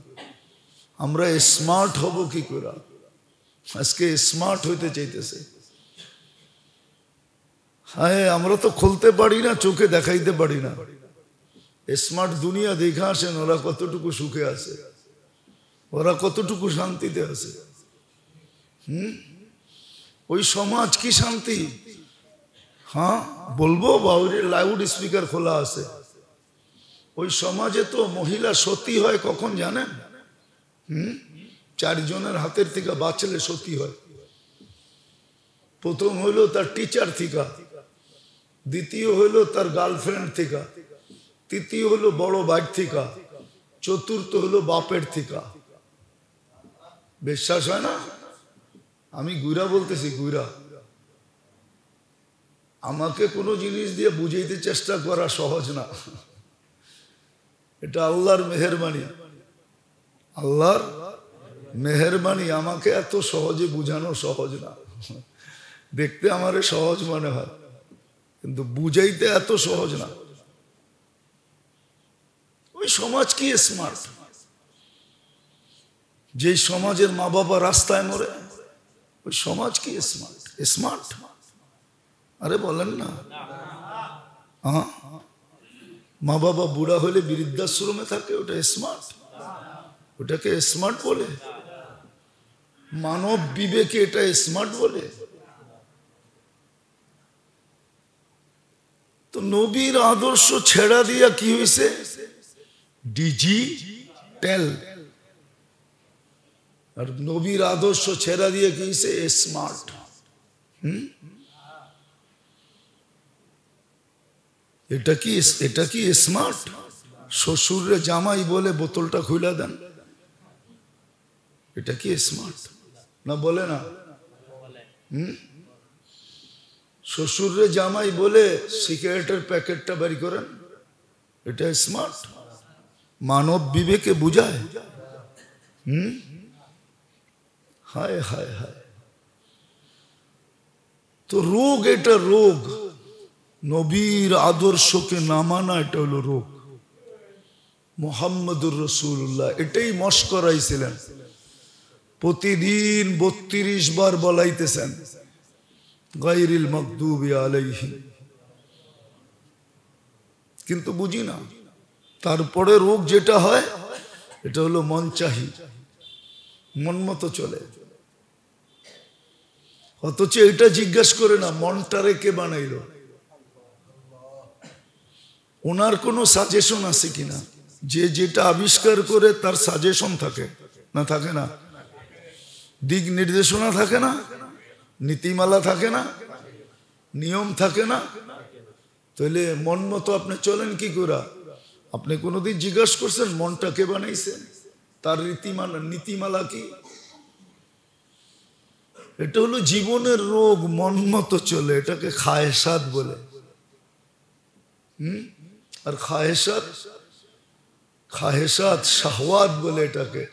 আমরা স্মার্ট হব কি করে? আজকে স্মার্ট হইতে চাইতেছে। হ্যাঁ, আমরা তো খুলতে পারি না, চোখে দেখাইতে পারি না। স্মার্ট দুনিয়া দেখা আসেন, ওরা কতটুকু সুখে আছে। ওরা কতটুকু শান্তিতে আছে? ওই সমাজ কি শান্তি? হ্যাঁ বলবো, বাউরে লাউড স্পিকার খোলা আছে। ওই সমাজে তো মহিলা সতী হয় কখন জানেন? 4 জনের হাতের থেকে বাঁচলে সতী হয়। প্রথম হইল তার টিচার থেকে, দ্বিতীয় হইল তার গার্লফ্রেন্ড থেকে, তৃতীয় হলো বড় ভাই থেকে, চতুর্থ হলো বাপের থেকে। বিশ্বাস হয় না? আমি গুইরা বলতেছি, গুইরা। আমাকে কোনো জিনিস দিয়ে বুঝাইতে চেষ্টা করা সহজ না, এটা আল্লাহর মেহেরবানি। আল্লাহর মেহেরবানি, আমাকে এত সহজে বুঝানো সহজ না। দেখতে আমারে সহজ মনে হয়, কিন্তু বুঝাইতে এত সহজ না। ওই সমাজ কি স্মার্ট? যে সমাজের মা বাবা রাস্তায় মরে, ওই সমাজ কি স্মার্ট? স্মার্ট? আরে বলেন না। হ্যাঁ, মা বাবা বুড়া হলে বৃদ্ধাশ্রমে থাকে, ওটা স্মার্ট? ওটাকে স্মার্ট বলে? মানব বিবেকে এটা স্মার্ট বলে? তো নবীর আদর্শ ছেড়া দিয়া কি হয়েছে? ডিজিটাল। আর নবীর আদর্শ ছেড়া দিয়ে কি হয়েছে? স্মার্ট। এটা কি স্মার্ট? শ্বশুরে জামাই বলে বোতলটা খুলে দেন, এটা কি স্মার্ট? না বলে না? শ্বশুরে জামাই বলে সিগারেটের প্যাকেটটা বাড়ি করেন, এটা স্মার্ট? মানব বিবেকে বুঝায়? হায় হায় হায়। তো রোগ, এটা রোগ। নবীর আদর্শকে না মানা, এটা হলো রোগ। মুহাম্মদুর রাসূলুল্লাহ এটাই মশকরাইছিলেন, প্রতিদিন 32 বার বলাইতেছেন, গায়রিল মাগদুবি আলাইহিম। কিন্তু বুঝি না। তারপরে রোগ যেটা হয়, এটা হলো মন চাহি, মন মতো চলে। অথচ এটা জিজ্ঞেস করে না মনটারে কে বানাইলো, ওনার কোনো সাজেশন আছে কিনা। যে যেটা আবিষ্কার করে তার সাজেশন থাকে না? থাকে না? দিক নির্দেশনা থাকে না? নীতিমালা থাকে না? নিয়ম থাকে না? তাহলে মন মতো আপনি চলেন কি করে? আপনি কোনোদিন জিজ্ঞাসা করছেন মনটা কে বানাইছে? তার নীতিমালা কি? এটা হলো জীবনের রোগ, মন মতো চলে। এটাকে খায়েশাত বলে। আর খায়েশাত শাহওয়াত বলে এটাকে।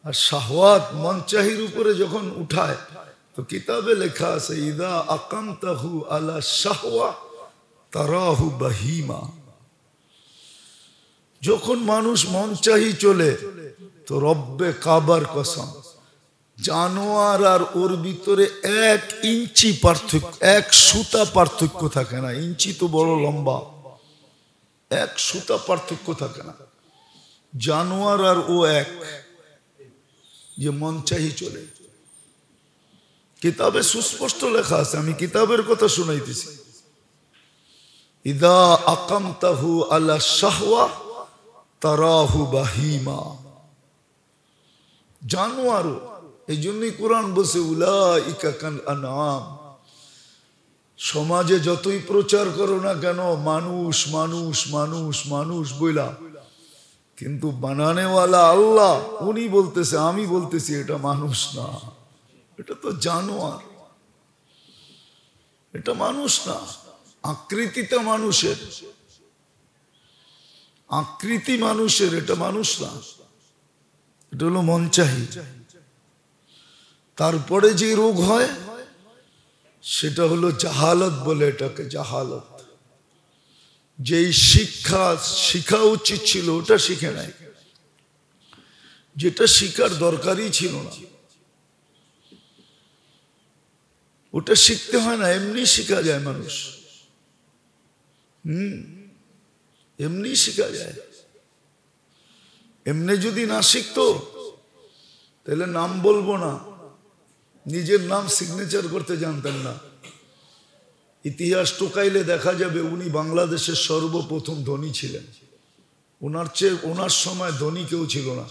আর শাহওয়াত মন চাহির উপরে যখন উঠায়, তো কিতাবে লেখা আছে ইদা আকামতাহু আলা শাহওয়া তারাহু বাহিমা। যখন মানুষ মন চাহি চলে, তো রব্বে কাবার কসম, জানোয়ার আর ওর ভিতরে 1 ইঞ্চি পার্থক্য, 1 সুতা পার্থক্য থাকে না। ইঞ্চি তো বড় লম্বা, 1 সুতা পার্থক্য থাকে না। জানোয়ার আর ও এক, যে মন চাহি চলে। কিতাবে সুস্পষ্ট লেখা আছে, আমি কিতাবের কথা শুনাইতেছি। ইদা আকামতাহু আলা শাহওয়া তারাহু বাহিমা। জানোয়ারও। এই জন্যই কোরআন বলছে উলাইকা কাল আনআম। সমাজে যতই প্রচার করো না কেন মানুষ মানুষ মানুষ মানুষ বইলা, কিন্তু বানানেওয়ালা আল্লাহ, উনি বলতেছে, আমি বলতেছি এটা মানুষ না, এটা তো জানোয়ার, এটা মানুষ না। আকৃতিটা মানুষের, আকৃতি মানুষের, এটা মানুষ না। এটা হলো মন চাহি। তারপরে যে রোগ হয় সেটা হলো জাহালত বলে এটাকে, জাহালত। যেই শিখা উচিত ছিল ওটা শিখে নাই, যেটা শিখার দরকারই ছিল না ওটা শিখতে হয় না, এমনি শিখা যায় মানুষ। এমনি শিখা যায়। এমনি যদি না শিখতো তাহলে নাম বলবো না, নিজের নাম সিগনেচার করতে জানতেন না। ইতিহাস টোকাইলে দেখা যাবে উনি বাংলাদেশের সর্বপ্রথম ধনী ছিলেন। ওনার সময় ধনী কেউ ছিল না,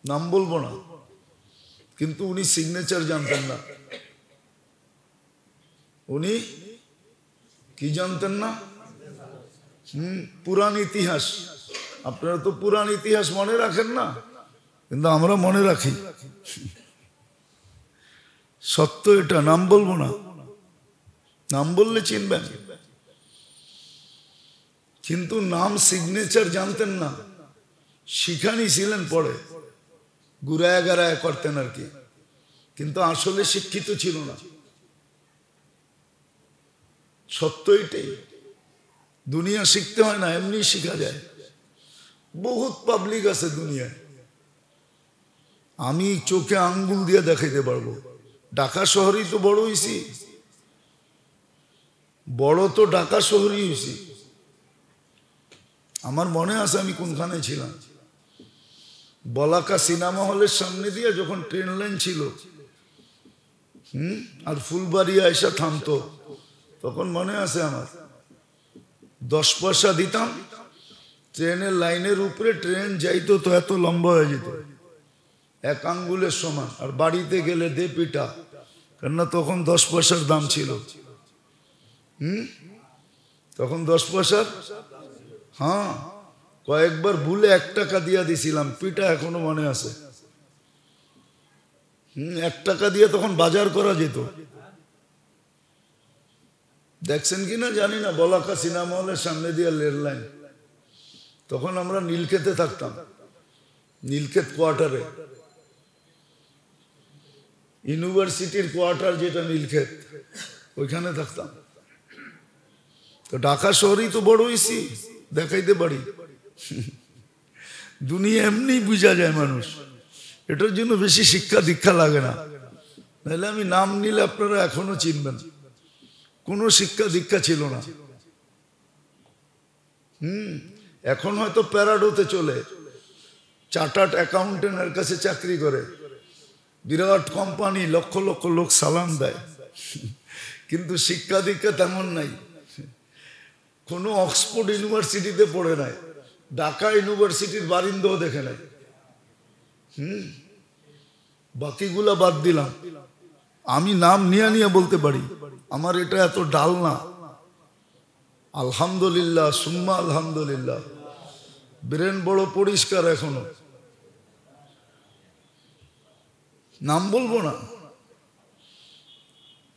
নাম বলবো না, কিন্তু উনি সিগনেচার জানতেন না। উনি কি জানতেন না? পুরান ইতিহাস। আপনারা তো পুরান ইতিহাস মনে রাখেন না, কিন্তু আমরা মনে রাখি। সত্য এটা, নাম বলবো না, নাম বললে চিনবেন, কিন্তু নাম সিগনেচার জানতেন না। শিখানি ছিলেন পরে, গুড়ায় গাড়ায় করতেন আর কি, কিন্তু আসলে শিক্ষিত ছিল না। সত্য এটাই। দুনিয়া শিখতে হয় না, এমনি শিখা যায়। বহুত পাবলিক আছে দুনিয়ায়, আমি চোখে আঙ্গুল দিয়ে দেখাইতে পারবো। ঢাকা শহরেই তো বড় হয়েছি, বড় তো ঢাকা শহরই হয়েছি। আমার মনে আছে আমি কোনখানে ছিলাম, বলাকা সিনেমা হলের সামনে দিয়ে যখন ট্রেন লাইন ছিল, আর ফুলবাড়ি আইসা থামতো, তখন মনে আছে আমার 10 পয়সা দিতাম, ট্রেনের লাইনের উপরে ট্রেন যাইতো তো এত লম্বা হয়ে যেত, 1 আঙ্গুলের সমান। আর বাড়িতে গেলে দে পিটা, কেননা তখন 10 পয়সার দাম ছিল। তখন 10 পয়সার, হ্যাঁ, কয়েকবার ভুলে 1 টাকা দিয়া দিছিলাম, পিটা এখনো মনে আছে। 1 টাকা দিয়ে তখন বাজার করা যেত। দেখছেন কিনা জানি না, বলাকা সিনেমা হলের সামনে দিয়ে রেল লাইন। তখন আমরা নীলক্ষেতে থাকতাম, নীলক্ষেত কোয়ার্টারে, ইউনিভার্সিটির কোয়ার্টার যেটা নীলক্ষেত, ওইখানে থাকতাম। তো ঢাকা শহরেই তো বড় হয়েছি, দেখাইতে পারি। দুনিয়া এমনি বুঝা যায় মানুষ, এটার জন্য বেশি শিক্ষা দীক্ষা লাগে না। নাহলে আমি নাম নিলে আপনারা এখনো চিনবেন, কোনো শিক্ষা দীক্ষা ছিল না। এখন হয়তো প্যারাডোতে চলে, চার্টার্ড অ্যাকাউন্টেন্টের কাছে চাকরি করে, বিরাট কোম্পানি, লক্ষ লক্ষ লোক সালাম দেয়, কিন্তু শিক্ষা দীক্ষা তেমন নাই। কোনো অক্সফোর্ড ইউনিভার্সিটিতে পড়ে নাই, ঢাকা ইউনিভার্সিটির বারিন্দাও দেখে নাই। বাকিগুলা বাদ দিলাম, আমি নাম নিয়ে নিয়ে বলতে পারি, আমার এটা এত ডাল না। আলহামদুলিল্লাহ, সুম্মা আলহামদুলিল্লাহ, ব্রেন বড় পরিষ্কার এখনো। নাম বলবো না,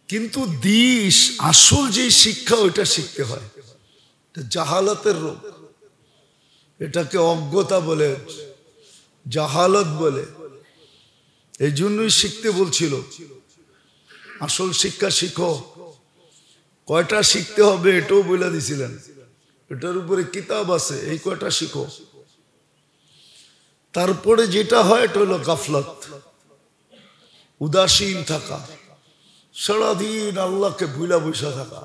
কিন্তু দিস আসল যে শিক্ষা ওইটা শিখতে হয়। জাহালাতের রোগ, এটাকে অজ্ঞতা বলে, জাহালত বলে। এই জন্যই শিখতে বলছিল, আসল শিক্ষা শিখো। কয়টা শিখতে হবে এটাও বলে দিছিলেন, এটার উপরে কিতাব আছে, এই কয়টা শিখো। তারপরে যেটা হয় এটা হলো গাফলত, উদাসীন থাকা, সারাদিন আল্লাহকে ভুলা বসা থাকা।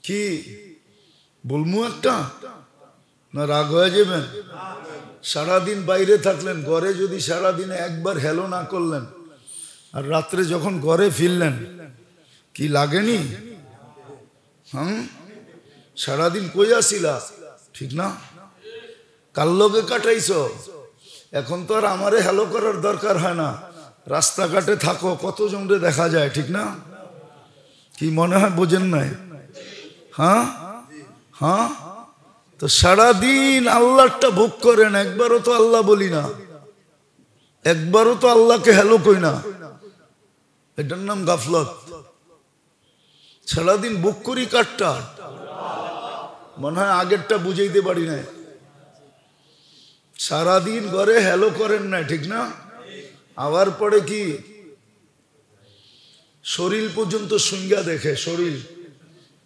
কি বলবো একটা, না রাগ হয়ে যাবেন? সারাদিন বাইরে থাকলেন, ঘরে যদি সারাদিনে একবার হেলো না করলেন, আর রাত্রে যখন ঘরে ফিরলেন, কি লাগেনি? সারাদিন কই আসিলা, ঠিক না? কার লগে কাটাইছ? এখন তো আর আমারে হেলো করার দরকার হয় না, রাস্তাঘাটে থাকো, কতজনরে দেখা যায়, ঠিক না? কি মনে হয় বোঝেন নাই? হ্যাঁ হ্যাঁ, তো সারাদিন আল্লাহটা ভোগ করেন, একবারও তো আল্লাহ বলি না, একবারও তো আল্লাহকে হ্যালো কই না, এটার নাম গাফলত। সারাদিন ভোগ করি কাটটা, মনে হয় আগেরটা বুঝাইতে পারি না। সারাদিন ঘরে হ্যালো করেন না, ঠিক না? আবার পরে কি শরীর পর্যন্ত সঙ্গা দেখে, শরীর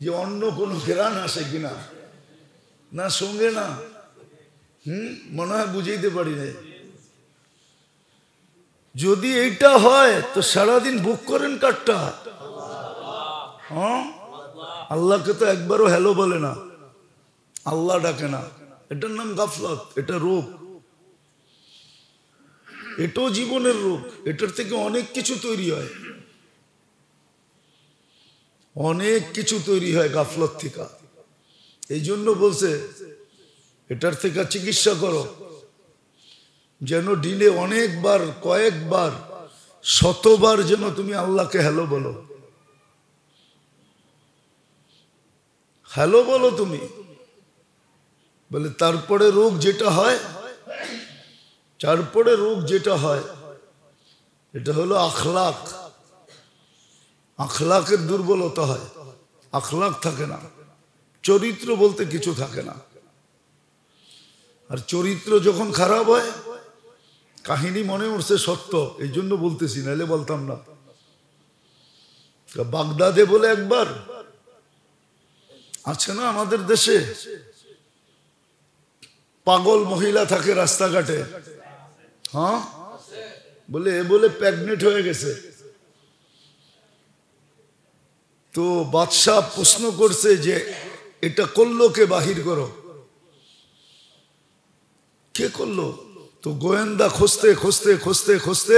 যে অন্য কোনো ঘেরান আসে কিনা, না সঙ্গে না, মনে হয় বুঝাইতে পারি না। যদি এইটা হয় তো সারাদিন ভোগ করেন কাটটা। হ্যাঁ, আল্লাহকে তো একবারও হ্যালো বলে না, আল্লাহ ডাকে না, এটার নাম গাফলত, এটা রোগ, এটাও জীবনের রোগ। এটার থেকে অনেক কিছু তৈরি হয়, অনেক কিছু তৈরি হয় গাফলত থেকে। এই জন্য বলছে এটার থেকে চিকিৎসা করো, যেন দিনে অনেকবার, কয়েকবার, শতবার যেন তুমি আল্লাহকে হ্যালো বলো, হ্যালো বলো তুমি। বলে তারপরে রোগ যেটা হয়, তারপরে রোগ যেটা হয় এটা হলো আখলাক। আখলাকের দুর্বলতা হয়, আখলাক থাকে না, চরিত্র বলতে কিছু থাকে না। আর চরিত্র যখন খারাপ হয়, কাহিনী মনে উঠছে সত্য, এই জন্য বলতেছি, নাহলে বলতাম না। বাগদাদে বলে একবার আছে না আমাদের দেশে, পাগল মহিলা থাকে রাস্তাঘাটে, হ্যাঁ, বলে এ বলে প্রেগনেন্ট হয়ে গেছে। তো বাদশাহ প্রশ্ন করছে যে এটা করলো কে, বাহির করো। কে করলো? তো গোয়েন্দা খুঁজতে খুঁজতে খুঁজতে খুঁজতে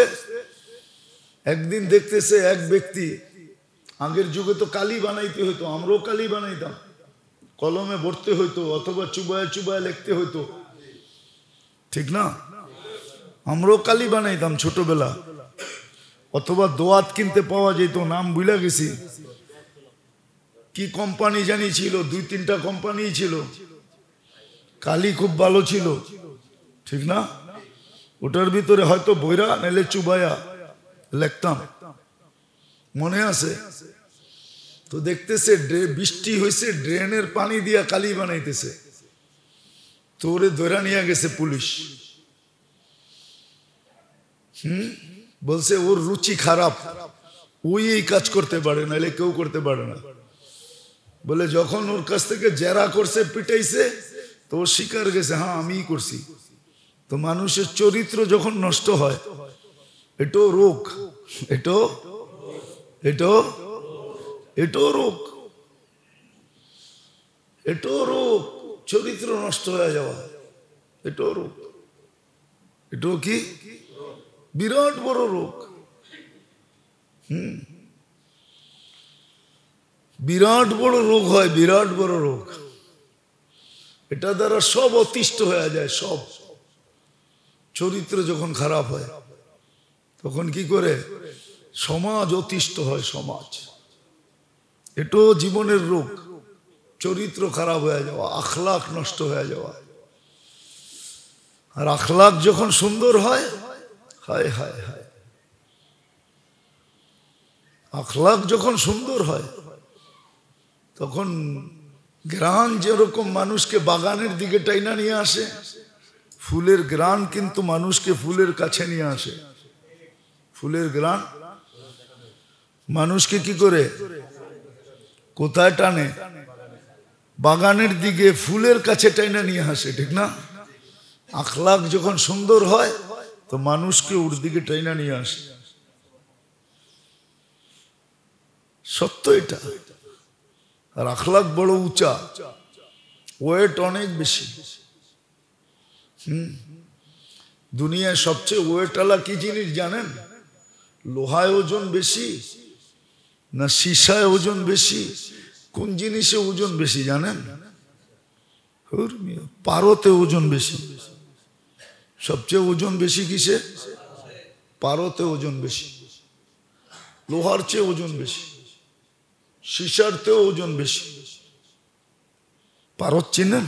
একদিন দেখতেছে এক ব্যক্তি, আগের যুগে তো কালি বানাইতে হইতো, আমরাও কালি বানাইতাম, কলমে ভরতে হইতো অথবা চুবায় চুবায় লিখতে হইতো, ঠিক না? আমরাও কালি বানাইতাম ছোটবেলা, অথবা দোয়াত কিনতে পাওয়া যেত, নাম ভুলে গেছি, কি কোম্পানি জানি ছিল, 2-3টা কোম্পানি ছিল, কালি খুব ভালো ছিল, ঠিক না? ওটার ভিতরে হয়তো বইরা নাইলে চুবায়া লিখতাম, মনে আছে? তো দেখতেছে বৃষ্টি হয়েছে, ড্রেনের পানি দিয়া কালি বানাইতেছে, তো ওরে ধরে নিয়ে গেছে পুলিশ। বলছে ওর রুচি খারাপ, ওই এই কাজ করতে পারে, নাহলে কেউ করতে পারে না। বলে যখন ওর কাছ থেকে জেরা করছে, পিটাইছে, তো ও স্বীকার গেছে, হ্যাঁ আমিই করছি। তো মানুষের চরিত্র যখন নষ্ট হয়, এটাও রোগ, এটাও এটাও এটাও রোগ, এটাও রোগ, চরিত্র নষ্ট হয়ে যাওয়া, এটাও রোগ, এটাও কি বিরাট বড় রোগ। বিরাট বড় রোগ হয়, বিরাট বড় রোগ। এটা দ্বারা সব অতিষ্ঠ হয়ে যায়, সব। চরিত্র যখন খারাপ হয় তখন কি করে? সমাজ অতিষ্ঠ হয়, সমাজ। এটাও জীবনের রোগ, চরিত্র খারাপ হয়ে যাওয়া, আখলাক নষ্ট হয়ে যাওয়া। আর আখলাক যখন সুন্দর হয়, হায় হায় হায়, আখলাক যখন সুন্দর হয় তখন গ্রান যেরকম মানুষকে বাগানের দিকে টাইনা নিয়ে আসে, ফুলের গ্রান কিন্তু মানুষকে ফুলের কাছে নিয়ে আসে। ফুলের গ্রান মানুষকে কি করে, কোথায় টানে? বাগানের দিকে, ফুলের কাছে টাইনা নিয়ে আসে, ঠিক না? আখলাক যখন সুন্দর হয় তো মানুষকে ওর দিকে টাইনা নিয়ে আসে, সত্য এটা। আর আখলাক বড় উঁচা, ওয়েট অনেক বেশি। দুনিয়ায় সবচেয়ে ওয়েটওয়ালা কি জিনিস জানেন? লোহায় ওজন বেশি না সীসায় ওজন বেশি? কোন জিনিসে ওজন বেশি জানেন? পারতে ওজন বেশি। সবচেয়ে ওজন বেশি কিসে? পারতে ওজন বেশি। লোহার চেয়ে ওজন বেশি, সীসার চেয়েও ওজন বেশি। পারত চিনেন?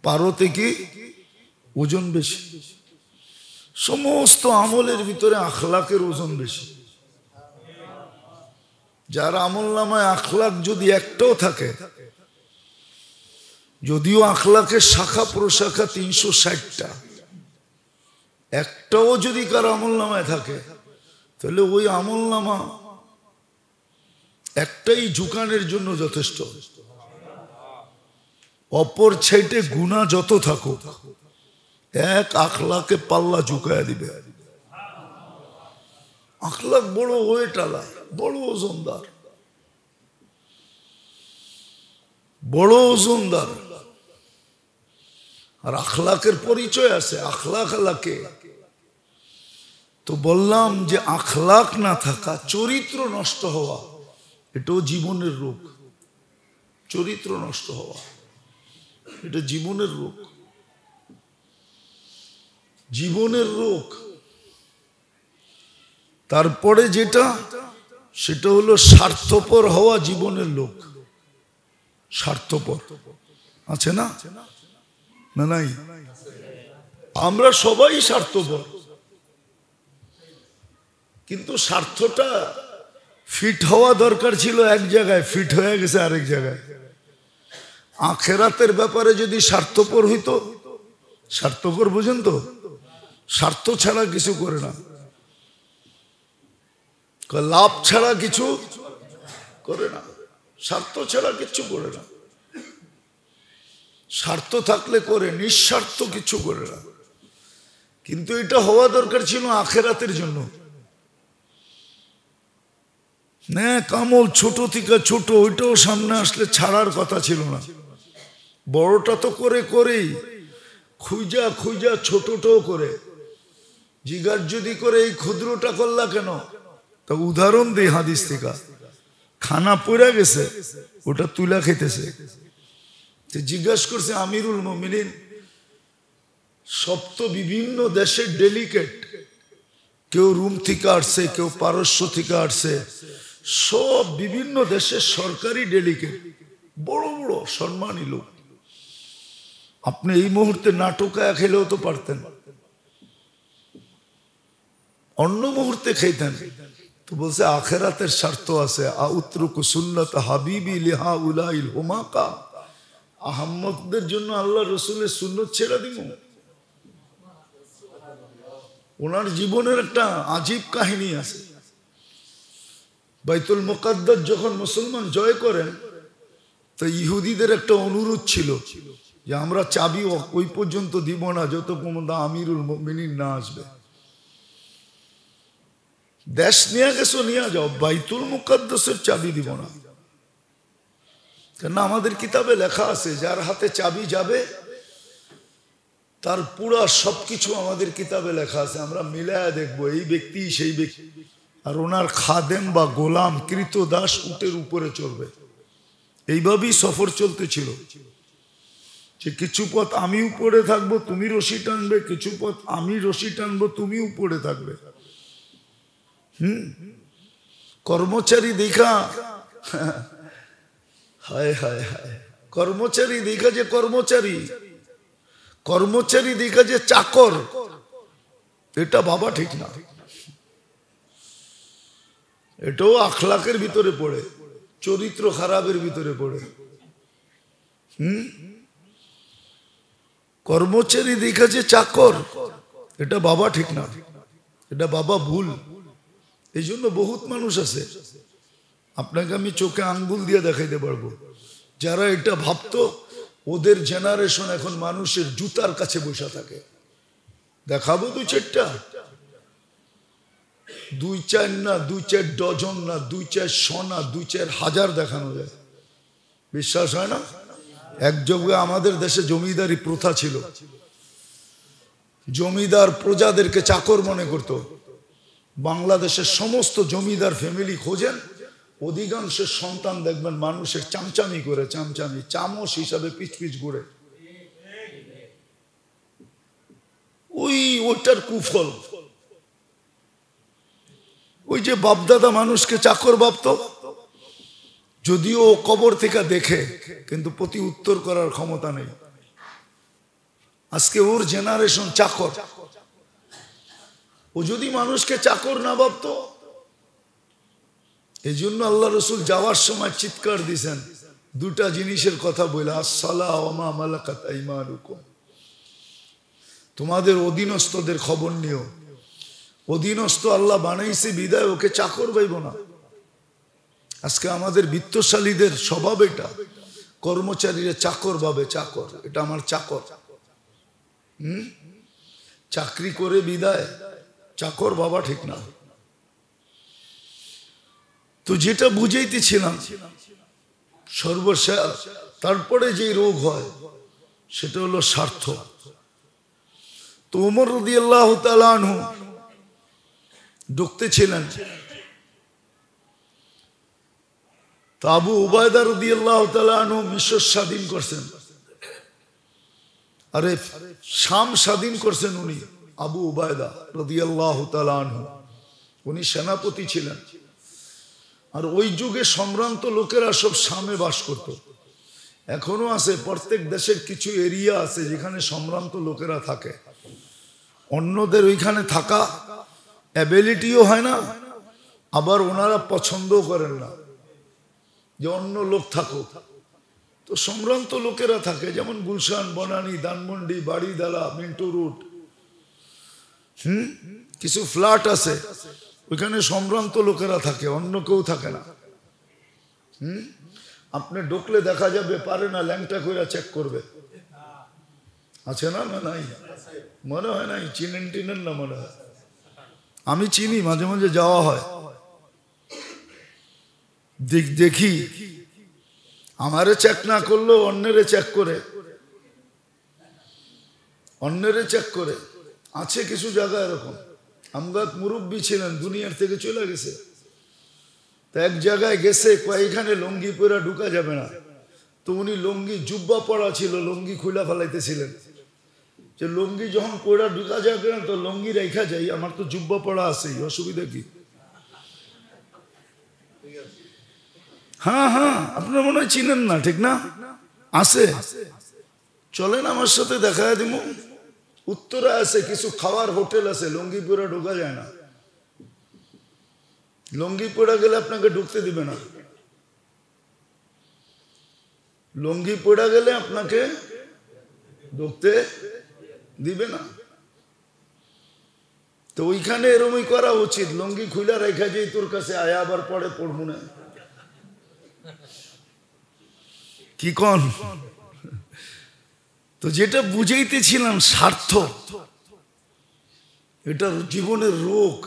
পারতে কি ওজন বেশি। সমস্ত আমলের ভিতরে আখলাকের ওজন বেশি। যার আমল নামায় আখলাক যদি একটাও থাকে, যদিও আখলাকের শাখা প্রশাখা 360টা, একটাও যদি কার আমল নামায় থাকে, তাহলে ওই আমল নামা একটাই ঝুঁকানের জন্য যথেষ্ট। অপর সাইডে গুনাহ যত থাকুক, এক আখলাকে পাল্লা ঝুঁকায় দিবে। আখলাক বড় ওয়েটালা, বড় ওজনদার। বড় ওজনদার। আর আখলাকের পরিচয় আছে, আখলাক আলাকে। তো বললাম যে আখলাক না থাকা, চরিত্র নষ্ট হওয়া, এটাও জীবনের রোগ। চরিত্র নষ্ট হওয়া এটা জীবনের রোগ, জীবনের রোগ। তারপরে যেটা, সেটা হলো স্বার্থপর হওয়া, জীবনের লোক। স্বার্থপর আছে না? না নাই? আমরা সবাই স্বার্থপর, কিন্তু স্বার্থটা ফিট হওয়া দরকার ছিল এক জায়গায়, ফিট হয়ে গেছে আরেক জায়গায়। আখেরাতের ব্যাপারে যদি স্বার্থপর হইতো, স্বার্থপর বুঝেন তো, স্বার্থ ছাড়া কিছু করে না, লাভ ছাড়া কিছু করে না, স্বার্থ ছাড়া কিছু করে না। স্বার্থ থাকলে করে, নিঃস্বার্থ কিছু করে না। কিন্তু এটা হওয়া দরকার ছিল আখেরাতের জন্য। না কামল ছোট থেকে ছোট, ওইটাও সামনে আসলে ছাড়ার কথা ছিল না। বড়টা তো করে করেই, খুঁজা খুঁজা ছোটটাও করে। জিজ্ঞাসা যদি করে এই ক্ষুদ্রটা করলা কেন, তা উদাহরণ দেই হাদিস থেকে। খানা পড়ে গেছে, ওটা তুলা খেতেছে। জিজ্ঞাসা করছে আমিরুল মুমিনিন, সব তো বিভিন্ন দেশের ডেলিগেট, কেউ রোম থেকে আসছে, কেউ পারস্য থেকে আসছে, সব বিভিন্ন দেশের সরকারি ডেলিগেট, বড় বড় সম্মানী লোক। আপনি এই মুহূর্তে নাটকায় খেলেও তো পারতেন, অন্য মুহূর্তে খাইতেন। তো বলছে আখেরাতের স্বার্থ আছে। আউত্রুকু সুন্নাত হাবিবি লিহা উলাইল হুমাকা, আহম্মদদের জন্য আল্লাহ রসুলের সুন্নত ছেড়ে দিব। ওনার জীবনের একটা আজীব কাহিনী আছে। বাইতুল মুকাদ্দাস যখন মুসলমান জয় করেন, তো ইহুদিদের একটা অনুরোধ ছিল যে আমরা চাবি ওই পর্যন্ত দিব না যতক্ষণ আমিরুল মুমিনিন না আসবে। দেশ নিয়ে গেছো নিয়ে যাও, বাইতুল মুকাদ্দাসের চাবি দিব না। কেন আমাদের কিতাবে লেখা আছে যার হাতে চাবি যাবে তার পুরা সবকিছু আমাদের কিতাবে লেখা আছে। আমরা মিলায়া দেখবো এই ব্যক্তি সেই ব্যক্তি। আর ওনার খাদেম বা গোলাম কৃতদাস উটের উপরে চড়বে। এইভাবেই সফর চলতেছিল, যে কিছু পথ আমি উপরে থাকবো তুমি রশি টানবে, কিছু পথ আমি রশি টানবো তুমি উপরে থাকবে। কর্মচারী দেখা, হায় হায় হায়, কর্মচারী দেখা যে কর্মচারী, কর্মচারী দেখা যে চাকর, এটা বাবা ঠিক না। এটাও আখলাকের ভিতরে পড়ে, চরিত্র খারাপের ভিতরে পড়ে। কর্মচারী দেখা যে চাকর, এটা বাবা ঠিক না, এটা বাবা ভুল। এই জন্য বহুত মানুষ আছে, আপনাকে আমি চোখে আঙ্গুল দিয়ে দেখাইতে পারবো, যারা এটা ভাবতো ওদের জেনারেশন এখন মানুষের জুতার কাছে বসে থাকে। দেখাবো দুই চারটা, দুই চার না, দুই চার ডজন না, দুই চার শনা, দুই চার হাজার দেখানো যায়। বিশ্বাস হয় না? এক যুগে আমাদের দেশে জমিদারি প্রথা ছিল। জমিদার প্রজাদেরকে চাকর মনে করত। বাংলাদেশের সমস্ত জমিদার ফ্যামিলি খোঁজেন, অধিকাংশ সন্তান দেখবেন মানুষের চামচামি করে, চামচামি চামচ হিসাবে পিছ পিছ ঘুরে। ওইটার কুফল। ওই যে বাপদাদা মানুষকে চাকর ভাবত, যদিও কবর থেকে দেখে, কিন্তু প্রতি উত্তর করার ক্ষমতা নেই। আজকে ওর জেনারেশন চাকর। ও যদি মানুষকে চাকর না ভাবত, এই জন্য আল্লাহ রসুল যাওয়ার সময় চিৎকার দিয়েছেন দুটা জিনিসের কথা বলে, আসসালাহ ওয়া মা মালাকাত আইমানুকুম, তোমাদের অধীনস্থদের খবর নিও। অধীনস্থ আল্লাহ বানাইছে বিদায় ওকে চাকর পাইব না। আজকে আমাদের বিত্তশালীদের স্বভাব এটা, কর্মচারীরা চাকর ভাবে, চাকর, এটা আমার চাকর। চাকরি করে বিদায়, চাকর বাবা ঠিক না। তো যেটা বুঝাইতেছিলাম, সর্বশেষ তারপরে যে রোগ হয় সেটা হলো স্বার্থ। তো ওমর রাদিয়াল্লাহু তাআলা আনহু ঢুকতেছিলেন, তো আবু উবায়দা রাদিয়াল্লাহু তাআলা আনহু মিশর স্বাধীন করছেন, আরে শাম স্বাধীন করছেন উনি, আবু উবায়দা রাদিয়াল্লাহু তাআলা আনহু, উনি সেনাপতি ছিলেন। আর ওই যুগে সম্ভ্রান্ত লোকেরা সব শামে বাস করত। এখনো আছে, প্রত্যেক দেশের কিছু এরিয়া আছে যেখানে সম্ভ্রান্ত লোকেরা থাকে। অন্যদের ওইখানে থাকা অ্যাবিলিটিও হয় না, আবার ওনারা পছন্দও করেন না যে অন্য লোক থাকুক। তো সম্ভ্রান্ত লোকেরা থাকে, যেমন গুলশান, বনানী, ধানমন্ডি, বাড়িদালা, মিন্টু রুট, কিছু ফ্ল্যাট আছে ওইখানে সম্ভ্রান্ত লোকেরা থাকে, অন্য কেউ থাকে না। আপনি ঢুকলে দেখা যাবে পারে না ল্যাংটা করে চেক করবে, আছে না? না নাই, মনে হয় নাই, চিনেন টিনেন না মনে হয়। আমি চিনি, মাঝে মাঝে যাওয়া হয়, দেখি আমারে চেক না করলেও অন্যেরে চেক করে, অন্যেরে চেক করে। আছে কিছু জায়গা এরকম। আমগাত মুরব্বী ছিলেন, দুনিয়ার থেকে চলে গেছে, তো এক জায়গায় গেছে, এখানে লুঙ্গি পরা ঢুকা যাবে না। তো উনি লুঙ্গি, জুব্বা পরা ছিল, লুঙ্গি খুলে ফেলাইতেছিলেন, যে লুঙ্গি যখন পরা ঢুকা যাবে না তো লুঙ্গি রেখা যাই, আমার তো জুব্বা পরা আছেই, অসুবিধা কি? হ্যাঁ হ্যাঁ, আপনার মনে হয় চিনেন না, ঠিক না? আছে, চলেন আমার সাথে দেখা দিব। উত্তরে আছে কিছু খাওয়ার হোটেল আছে, লুঙ্গি পরা ঢোকা যায় না। লুঙ্গি পড়া গেলে আপনাকে ঢুকতে দিবে না, লুঙ্গি পড়া গেলে আপনাকে ঢুকতে দিবে না। তো ওইখানে এরমই করা উচিত, লুঙ্গি খুলে রেখা যাই, তোর কাছে আয়া আবার পরে পড়বো না, কি কন? তো যেটা বুঝাইতেছিলাম, স্বার্থ এটা জীবনের রোগ।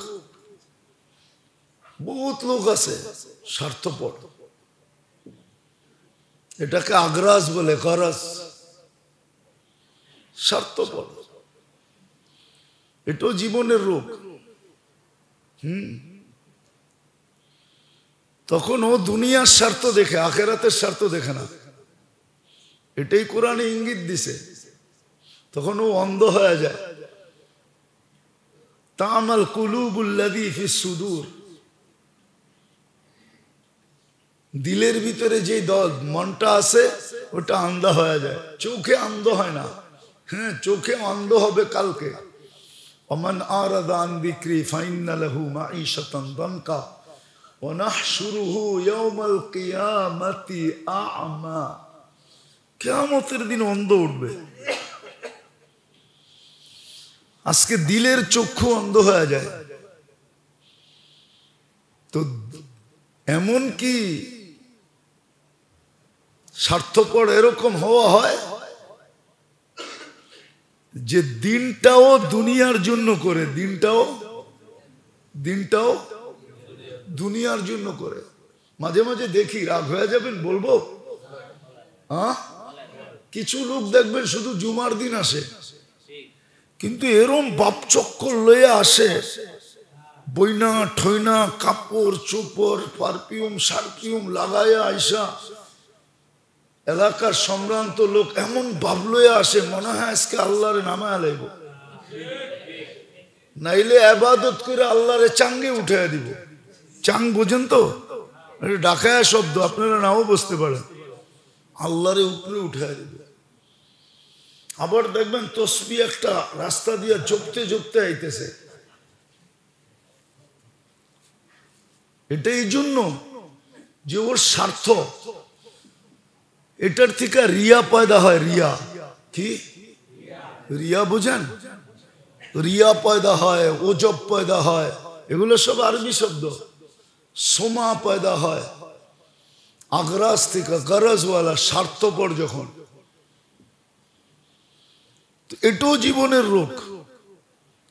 বহুত লোক আছে স্বার্থপর, এটাকে আগ্রাস বলে, গরজ, স্বার্থপর, এটাও জীবনের রোগ। তখন ও দুনিয়ার স্বার্থ দেখে, আখেরাতের স্বার্থ দেখে না, এটাই কোরআনে ইঙ্গিত দিছে। তখন ও অন্ধ হয়ে যায়। তামাল কুলুবুল্লাযী ফিস সুদূর, দিলের ভিতরে যে মনটা আছে ওটা আন্ধা হয়ে যায়, চোখে অন্ধ হয় না। হ্যাঁ, চোখে অন্ধ হবে কালকে। ওমান আরাদা আন যিকরি ফাইন্না লাহু মাঈশাতান দানকা ওয়া নাহশুরুহু ইয়াওমাল কিয়ামাতি আ'মা, কিয়ামতের দিন অন্ধ উঠবে। আজকে দিলের চক্ষু অন্ধ হয়ে যায়। তো এমন কি স্বার্থপর এরকম হওয়া হয় যে দিনটাও দুনিয়ার জন্য করে, দিনটাও দুনিয়ার জন্য করে। মাঝে মাঝে দেখি, রাগ হয়ে যাবেন বলবো, কিছু লোক দেখবেন শুধু জুমার দিন আসে, কিন্তু এরম বাপ চক্কর লয়ে আসে, বইনা ঠইনা কাপড় চোপড় পারফিউম সারফিউম লাগাইয়া আইসা এলাকার সম্ভ্রান্ত লোক এমন বাবলয়ে আসে, মনে হয় আজকে আল্লাহরে নামায় লাইব, নাইলে আবাদত করে আল্লাহরে চাঙ্গে উঠাইয়া দিব। চাং বোঝেন তো, ডাকায়া শব্দ, আপনারা নাও বুঝতে পারেন। আল্লাহরে উপরে উঠাইয়া দিব। আবার দেখবেন তসবিহ একটা রাস্তা দিয়ে জপতে জপতে আইতেছে, এটা এই জন্য যে ওর স্বার্থ, এটার থেকে রিয়া পয়দা হয়। রিয়া কি? রিয়া বুঝেন? রিয়া পয়দা হয়, ওজব পয়দা হয়, এগুলো সব আরবি শব্দ। সোমা পয়দা হয় আগ্রাস থেকে, গরজওয়ালা, স্বার্থপর যখন। এটাও জীবনের রোগ,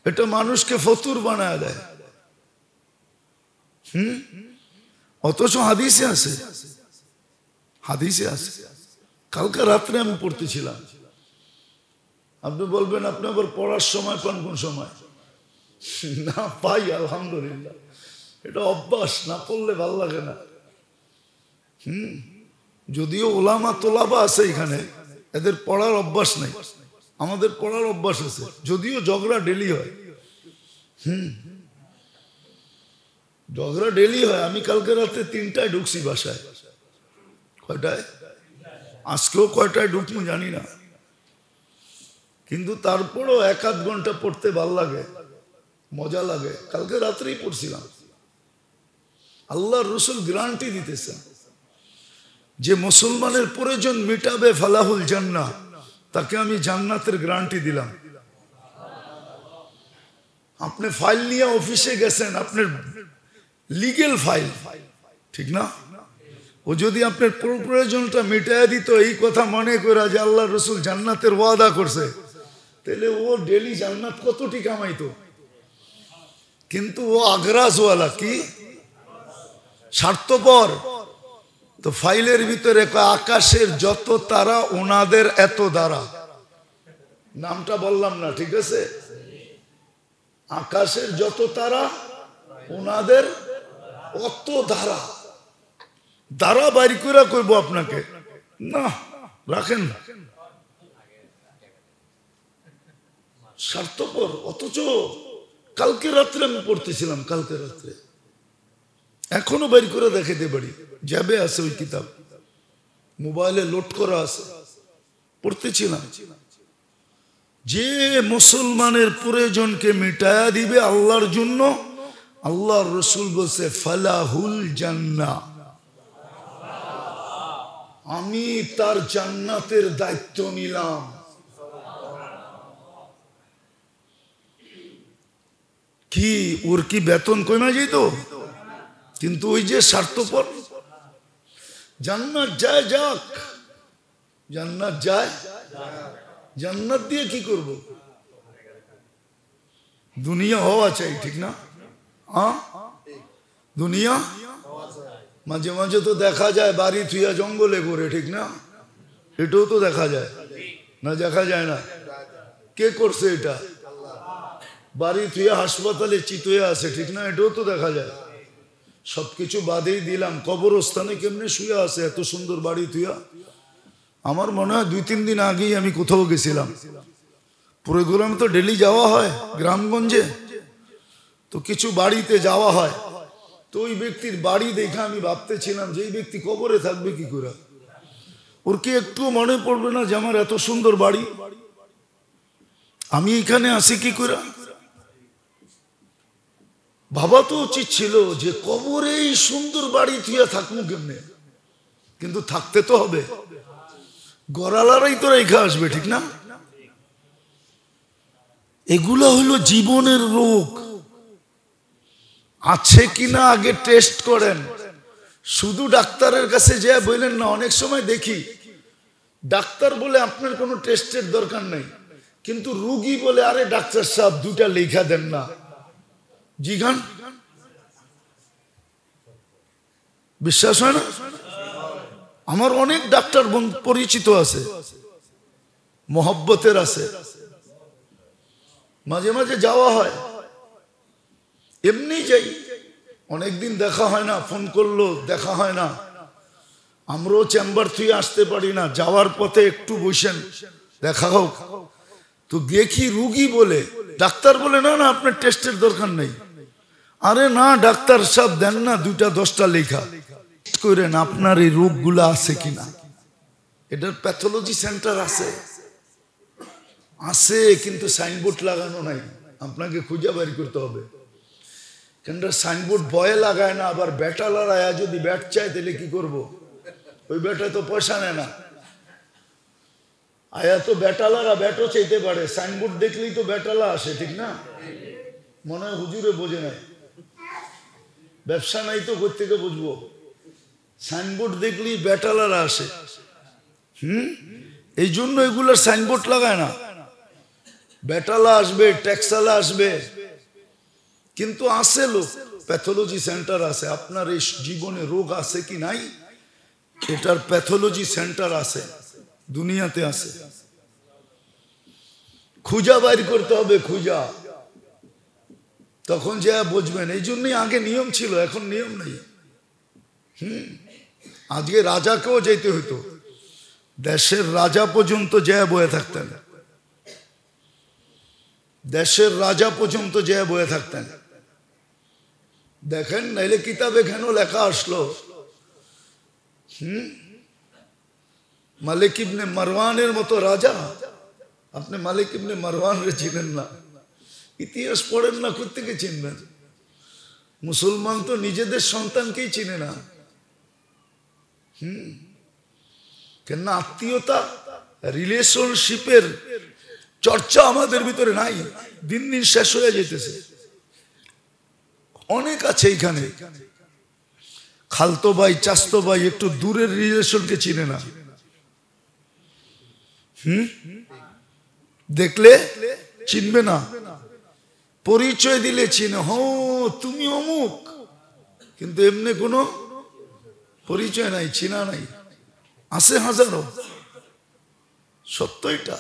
এটা মানুষকে ফতুর বানায় দেয়। অথচ হাদিসে আছে, হাদিসে আছে কালকে রাত্রে আমি পড়তেছিলাম। আপনি বলবেন আপনি আবার পড়ার সময় পান কোন সময়? না পাই, আলহামদুলিল্লাহ। এটা অভ্যাস, না পড়লে ভাল লাগে না। যদিও ওলামা তোলাবা আছে এখানে, এদের পড়ার অভ্যাস নেই। আমাদের পড়ার অভ্যাস আছে, যদিও ঝগড়া ডেলি হয়। ঝগড়া ডেলি হয়। আমি কালকে রাতে 3টায় ঢুকছি বাসায়। কয়টায়? আজকেও কয়টায় ঢুকবো জানি না, কিন্তু তারপরও 1-8 ঘন্টা পড়তে ভাল লাগে, মজা লাগে। কালকে রাত্রেই পড়ছিলাম। আল্লাহর রাসূল গ্যারান্টি দিতেছেন যে মুসলমানের প্রয়োজন মিটাবে ফালাহুল জান্নাহ, তাকে আমি জান্নাতের গ্যারান্টি দিলাম। আপনি ফাইল নিয়ে অফিসে গেছেন, আপনার লিগ্যাল ফাইল, ঠিক না? ও যদি আপনার প্রয়োজনটা মিটাইয়া দিত এই কথা মনে করে যে আল্লাহর রাসূল জান্নাতের ওয়াদা করছে, তাহলে ও ডেলি জান্নাত কতটি কামাইতো। কিন্তু ও আগ্রাসওয়ালা, কি স্বার্থপর। তো ফাইলের ভিতরে আকাশের যত তারা ওনাদের এত দ্বারা, নামটা বললাম না, ঠিক আছে? আকাশের যত তারা ওনাদের অত দ্বারা। দ্বারা বাইর করে করব আপনাকে না, রাখেন না। স্বার্থপর। অথচ কালকে রাত্রে আমি পড়তেছিলাম, কালকে রাত্রে এখনো বাইর করে দেখাতে পারি, যাবে আছে ওই কিতাব, মোবাইলে লোড করা আছে, পড়তেছিলাম। যে মুসলমানের প্রয়োজনকে মিটায়া দিবে আল্লাহর জন্য, আল্লাহর রাসূল বলছে ফালাহুল জান্নাহ, আমি তার জান্নাতের দায়িত্ব নিলাম। কি ওর কি বেতন কমে যেত? কিন্তু ওই যে স্বার্থপর, জান্নাত যায় যাক, জান্নাত যায়, জান্নাত দিয়ে কি করব? দুনিয়া হওয়া চাই, ঠিক না? দুনিয়া মাঝে মাঝে তো দেখা যায় বাড়ি থুইয়া জঙ্গলে ঘুরে, ঠিক না? এটাও তো দেখা যায় না? দেখা যায় না? কে করছে এটা? বাড়ি থুইয়া হাসপাতালে চিতয়ে আছে, ঠিক না? এটাও তো দেখা যায়। সবকিছু বাদেই দিলাম, কবরস্থানে কেমনে শুয়ে আছে এত সুন্দর বাড়ি থুইয়া। আমার মনে হয় 2-3 দিন আগেই আমি কোথাও গেছিলাম, প্রোগ্রাম তো ডেলি যাওয়া হয় গ্রামগঞ্জে, তো কিছু বাড়িতে যাওয়া হয়। তো ওই ব্যক্তির বাড়ি দেখে আমি ভাবতেছিলাম যে এই ব্যক্তি কবরে থাকবে কি করে? ওর কি একটু মনে পড়বে না যে আমার এত সুন্দর বাড়ি, আমি এখানে আসি কি করে? ভাবা তো উচিত ছিল যে কবরে এই সুন্দর বাড়ি থুইয়া থাকবো কেমনে, কিন্তু থাকতে তো হবে, গড়ালারাই তো রেখে আসবে, ঠিক না? এগুলো হলো জীবনের রোগ। আছে কিনা আগে টেস্ট করেন। শুধু ডাক্তারের কাছে যে বললেন না, অনেক সময় দেখি ডাক্তার বলে আপনার কোনো টেস্টের দরকার নেই, কিন্তু রোগী বলে আরে ডাক্তার সাহেব 2টা লেখা দেন না। জিগান, বিশ্বাস হয় না? আমার অনেক ডাক্তার পরিচিত আছে, মহব্বতের আছে, মাঝে মাঝে যাওয়া হয়, এমনি যাই, অনেকদিন দেখা হয় না, ফোন করলো দেখা হয় না। আমরাও চেম্বার থুয়ে আসতে পারি না, যাওয়ার পথে একটু বসেন দেখা হোক। তো দেখি রুগী বলে, ডাক্তার বলে না না আপনার টেস্টের দরকার নেই। আরে না ডাক্তার সাহেব দেন না 2টা 10টা লেখা করেন আপনার এই রোগগুলো আছে কিনা। এটার প্যাথোলজি সেন্টার আছে, আছে, কিন্তু সাইনবোর্ড লাগানো নাই, আপনাকে খুঁজে বের করতে হবে। কেন সাইনবোর্ড ভয়ে লাগায় না, আবার ব্যাটালার আয়া যদি ব্যাট চায় তাহলে কি করব? ওই ব্যাটায় তো পয়সা নেয় না, আয়া তো ব্যাটালারা ব্যাটও চাইতে পারে, সাইনবোর্ড দেখলেই তো ব্যাটালা আসে, ঠিক না? মনে হয় হুজুরে বোঝে নাই, ব্যবসা নাই তো কোত্থেকে বুঝবো? সাইনবোর্ড দেখলেই ব্যাটালারা আসে। এই জন্য এগুলোর সাইনবোর্ড লাগায় না। ব্যাটালা আসবে, ট্যাক্সালা আসবে, কিন্তু আছে লোক, প্যাথোলজি সেন্টার আছে। আপনার এই জীবনে রোগ আছে কি নাই, এটার প্যাথোলজি সেন্টার আছে। দুনিয়াতে আছে। খুঁজা বাইর করতে হবে, খুঁজা, তখন যা বুঝবেন। এই জন্যই আগে নিয়ম ছিল, এখন নিয়ম নেই। আজকে রাজাকেও যেতে হইতো, দেশের রাজা পর্যন্ত যা বয়ে থাকতেন, দেশের রাজা পর্যন্ত যা বয়ে থাকতেন। দেখেন, নাইলে কিতাবে কেন লেখা আসলো মালিক ইবনে মারওয়ানের মতো রাজা? আপনি মালিক ইবনে মারওয়ান রে চিনেন না, ইতিহাস পড়েন না, কোত্থেকে চিনবেন? মুসলমান তো নিজেদের সন্তানকেই চিনে না। কেন? আত্মীয়তা, রিলেশনশিপের চর্চা আমাদের ভিতরে নাই, দিন দিন শেষ হয়ে যেতেছে। অনেক আছে এইখানে খালতো ভাই, চাস্তো ভাই, একটু দূরের রিলেশনকে চিনে না। দেখলে চিনবে না, পরিচয় দিলে চিনে, হো তুমি অমুক, কিন্তু এমনি কোনো পরিচয় নাই, চিনা নাই। আছে হাজারো, সত্য এটা।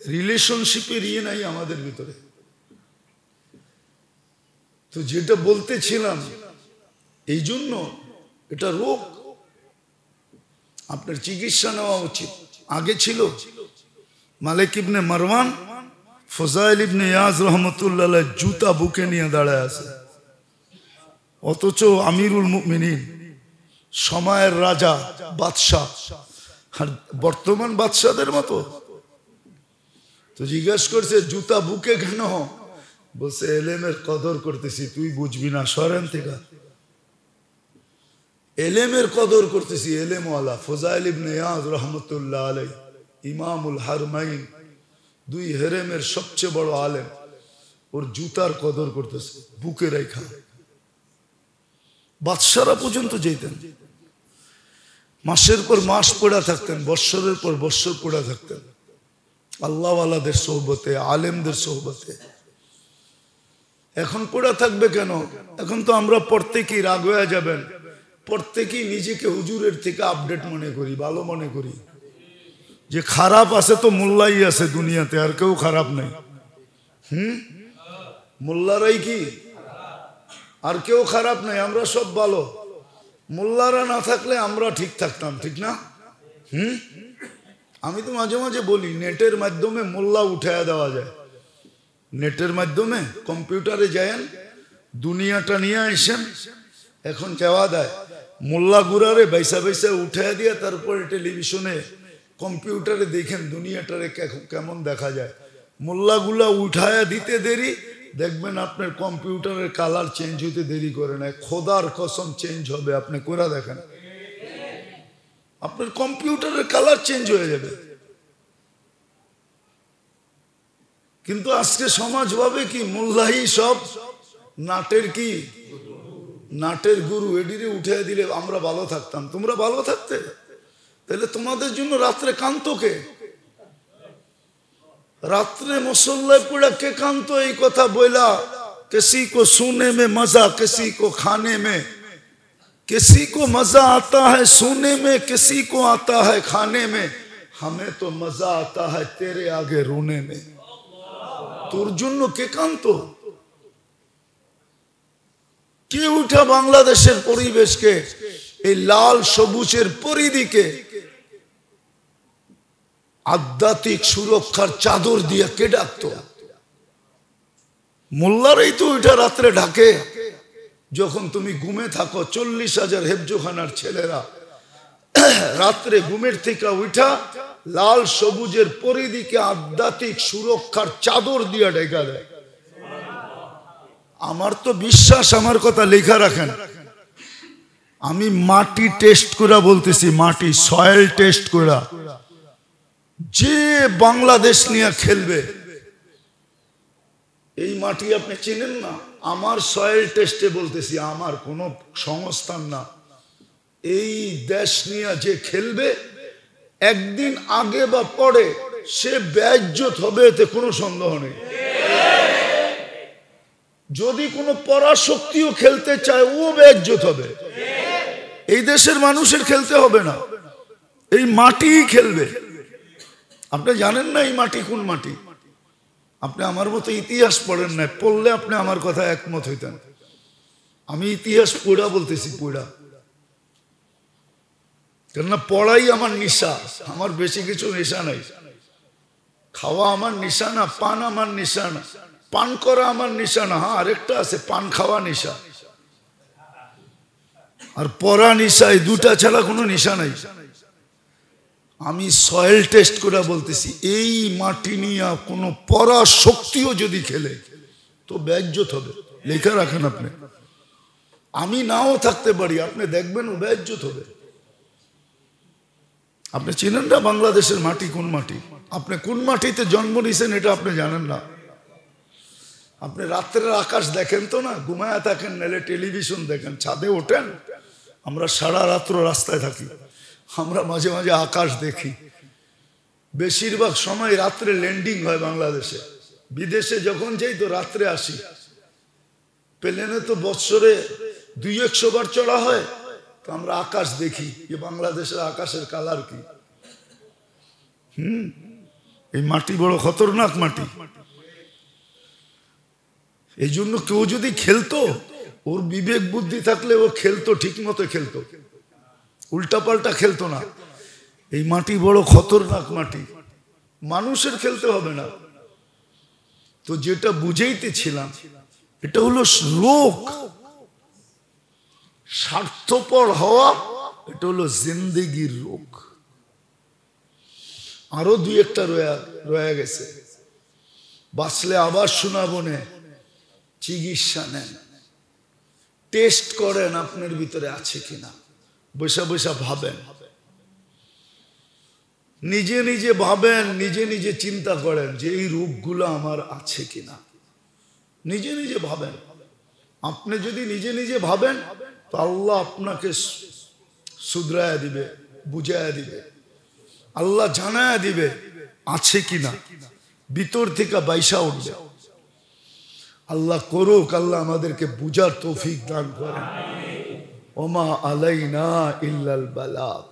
রিলেশনশিপের ইয়ে নাই আমাদের ভিতরে। তো যেটা বলতেছিলাম, এই জন্য এটা রোগ, আপনার চিকিৎসা নেওয়া উচিত। আগে ছিল মালিক ইবনে মারওয়ান, ফজাইল ইবনে ইয়াজ রহমতুল্লাহ জুতা বুকে নিয়ে দাঁড়ায় আছে, অথচ আমিরুল মুমিনিন, সময়ের রাজা, বাদশাহ, আর বর্তমান বাদশাদের মতো। তো জিজ্ঞাসা করছে জুতা বুকে কেন? বলছে এলেমের কদর করতেছি, তুই বুঝবি না, সরেন থেকে। এলেমের কদর করতেছি, এলেমওয়ালা ফজাইল ইবনে ইয়াজ রহমতুল্লাহ আলাই, ইমামুল হারমাইন, দুই হেরেমের সবচেয়ে বড় আলেম, ওর জুতার কদর করতেছে, বুকে রেখা। বাদশারা পর্যন্ত যেতেন, মাসের পর মাস পড়া থাকতেন, বৎসরের পর বৎসর পড়া থাকতেন, আল্লাহওয়ালাদের সোহবতে, আলেমদের সোহবতে। এখন পড়া থাকবে কেন? এখন তো আমরা প্রত্যেকেই রাগ হয়ে যাবেন, প্রত্যেকেই নিজেকে হুজুরের থেকে আপডেট মনে করি, ভালো মনে করি। যে খারাপ আছে তো মোল্লাই আছে দুনিয়াতে, আর কেউ খারাপ নেই। মোল্লারাই কি? আর কেউ খারাপ নাই, আমরা সব ভালো। মোল্লারা না থাকলে আমরা ঠিক থাকতাম, ঠিক না? আমি তো মাঝে মাঝে বলি, নেটের মাধ্যমে মোল্লা উঠাইয়া দেওয়া যায়। নেটের মাধ্যমে কম্পিউটারে যায়েন, দুনিয়াটা নিয়ে আসেন, এখন যাওয়া দেয় মোল্লা গুড়ারে বাইসা বাইসা উঠাইয়া দিয়ে, তারপরে টেলিভিশনে কম্পিউটারে দেখেন দুনিয়াটারে কেমন দেখা যায়। মোল্লাগুলা উঠায়া দিতে দেরি, দেখবেন আপনার কম্পিউটারের কালার চেঞ্জ হইতে দেরি করে না। খোদার কসম চেঞ্জ হবে, আপনি করে দেখেন, আপনার কম্পিউটারের কালার চেঞ্জ হয়ে যাবে। কিন্তু আজকে সমাজ ভাবে কি মোল্লাই সব নাটের কি, নাটের গুরু, এডিরে উঠে দিলে আমরা ভালো থাকতাম। তোমরা ভালো থাকতে, তাহলে তোমাদের জন্য রাত্রে কান্ত কে? রাত্রে মুসল্লায় পড়া কে কান্ত? এই কথা বইলা, किसी को सोने में मजा, किसी को खाने में, किसी को मजा आता है सोने में, किसी को आता है खाने में, हमें तो मजा आता है तेरे आगे रोने में। তোর জন্য কে কান্ত? কে উঠা বাংলাদেশের পরিবেশকে এই লাল সবুজের পরিধিকে আধ্যাত্মিক সুরক্ষার চাদর দিয়ে কে ডাকতো? মোল্লারাই তো ওইটা রাত্রে ঢাকে। যখন তুমি ঘুমে থাকো, 40,000 হেফজোখানার ছেলেরা রাত্রে ঘুমের থেকে উঠা লাল সবুজের পরিধিকে আধ্যাত্মিক সুরক্ষার চাদর দিয়ে ঢেকা দেয়। আমার তো বিশ্বাস, আমার কথা লেখা রাখেন, আমি মাটি টেস্ট করে বলতেছি, মাটি সয়েল টেস্ট করে, যে বাংলাদেশ নিয়ে খেলবে, এই মাটি আপনি চিনেন না, আমার সয়েল টেস্টে বলতেছি, আমার কোনো সংস্থান না, এই দেশ নিয়ে যে খেলবে একদিন আগে বা পরে সে বেইজ্জত হবে, এতে কোনো সন্দেহ নেই। যদি কোনো পরাশক্তিও খেলতে চায়, ও বেইজ্জত হবে। এই দেশের মানুষের খেলতে হবে না, এই মাটি খেলবে। আপনি জানেন না এই মাটি কোন মাটি? আপনি আমার মতো ইতিহাস পড়েন না, পড়লে আপনি আমার কথা একমত হইতেন। আমি ইতিহাস পড়া বলতেছি, পড়া, কেননা পড়াই আমার নেশা। আমার বেশি কিছু নেশা নাই। খাওয়া আমার নেশা না, পান আমার নেশা না, পান করা আমার নেশা না। হ্যাঁ, আরেকটা আছে, পান খাওয়া নেশা আর পড়া নেশা, এই দুটা ছাড়া কোনো নেশা নাই। আমি সয়েল টেস্ট করে বলতেছি, এই মাটি নিয়ে কোনো পড়া শক্তিও যদি খেলে তো বেজ্জত হবে। লেখা রাখেন আপনি, আমি নাও থাকতে পারি, আপনি দেখবেন ও বেজ্জত হবে। আপনি চিনেন না বাংলাদেশের মাটি কোন মাটি? আপনি কোন মাটিতে জন্ম নিয়েছেন এটা আপনি জানেন না। আপনি রাত্রের আকাশ দেখেন তো না, ঘুমায়া থাকেন, নাহলে টেলিভিশন দেখেন, ছাদে ওঠেন। আমরা সারা রাত্র রাস্তায় থাকি, আমরা মাঝে মাঝে আকাশ দেখি। বেশিরভাগ সময় রাত্রে ল্যান্ডিং হয় বাংলাদেশে। বিদেশে যখন যাই তো রাত্রে আসি। প্লেনে তো বৎসরে 200 বার চড়া হয়, তো আমরা আকাশ দেখি যে বাংলাদেশের আকাশের কালার কি। এই মাটি বড় খতরনাক মাটি। এই জন্য কেউ যদি খেলতো, ওর বিবেক বুদ্ধি থাকলে ও খেলতো, ঠিক মতো খেলতো, উল্টাপাল্টা খেলতো না। এই মাটি বড় খতরনাক মাটি, মানুষের খেলতে হবে না। তো যেটা বুঝাইতেছিলাম, এটা হলো রোগ, স্বার্থপর হওয়া, এটা হলো জিন্দেগির রোগ। আরো 2-1টা রয়ে গেছে, বাঁচলে আবার শোনাবো না। চিকিৎসা নেন, টেস্ট করেন আপনার ভিতরে আছে কিনা, বৈশা বৈশা ভাবেন, নিজে নিজে ভাবেন, নিজে নিজে চিন্তা করেন যে এই রোগগুলো আমার আছে কিনা। নিজে নিজে ভাবেন। আপনি যদি নিজে নিজে ভাবেন তো আল্লাহ আপনাকে শুধরায়া দিবে, বুঝায়া দিবে, আল্লাহ জানায়া দিবে আছে কিনা, ভিতর থেকে বাইসা উঠবে। আল্লাহ করুক, আল্লাহ আমাদেরকে বুঝার তৌফিক দান করেন। ওমা আলাইনা ইল্লাল বালাগ।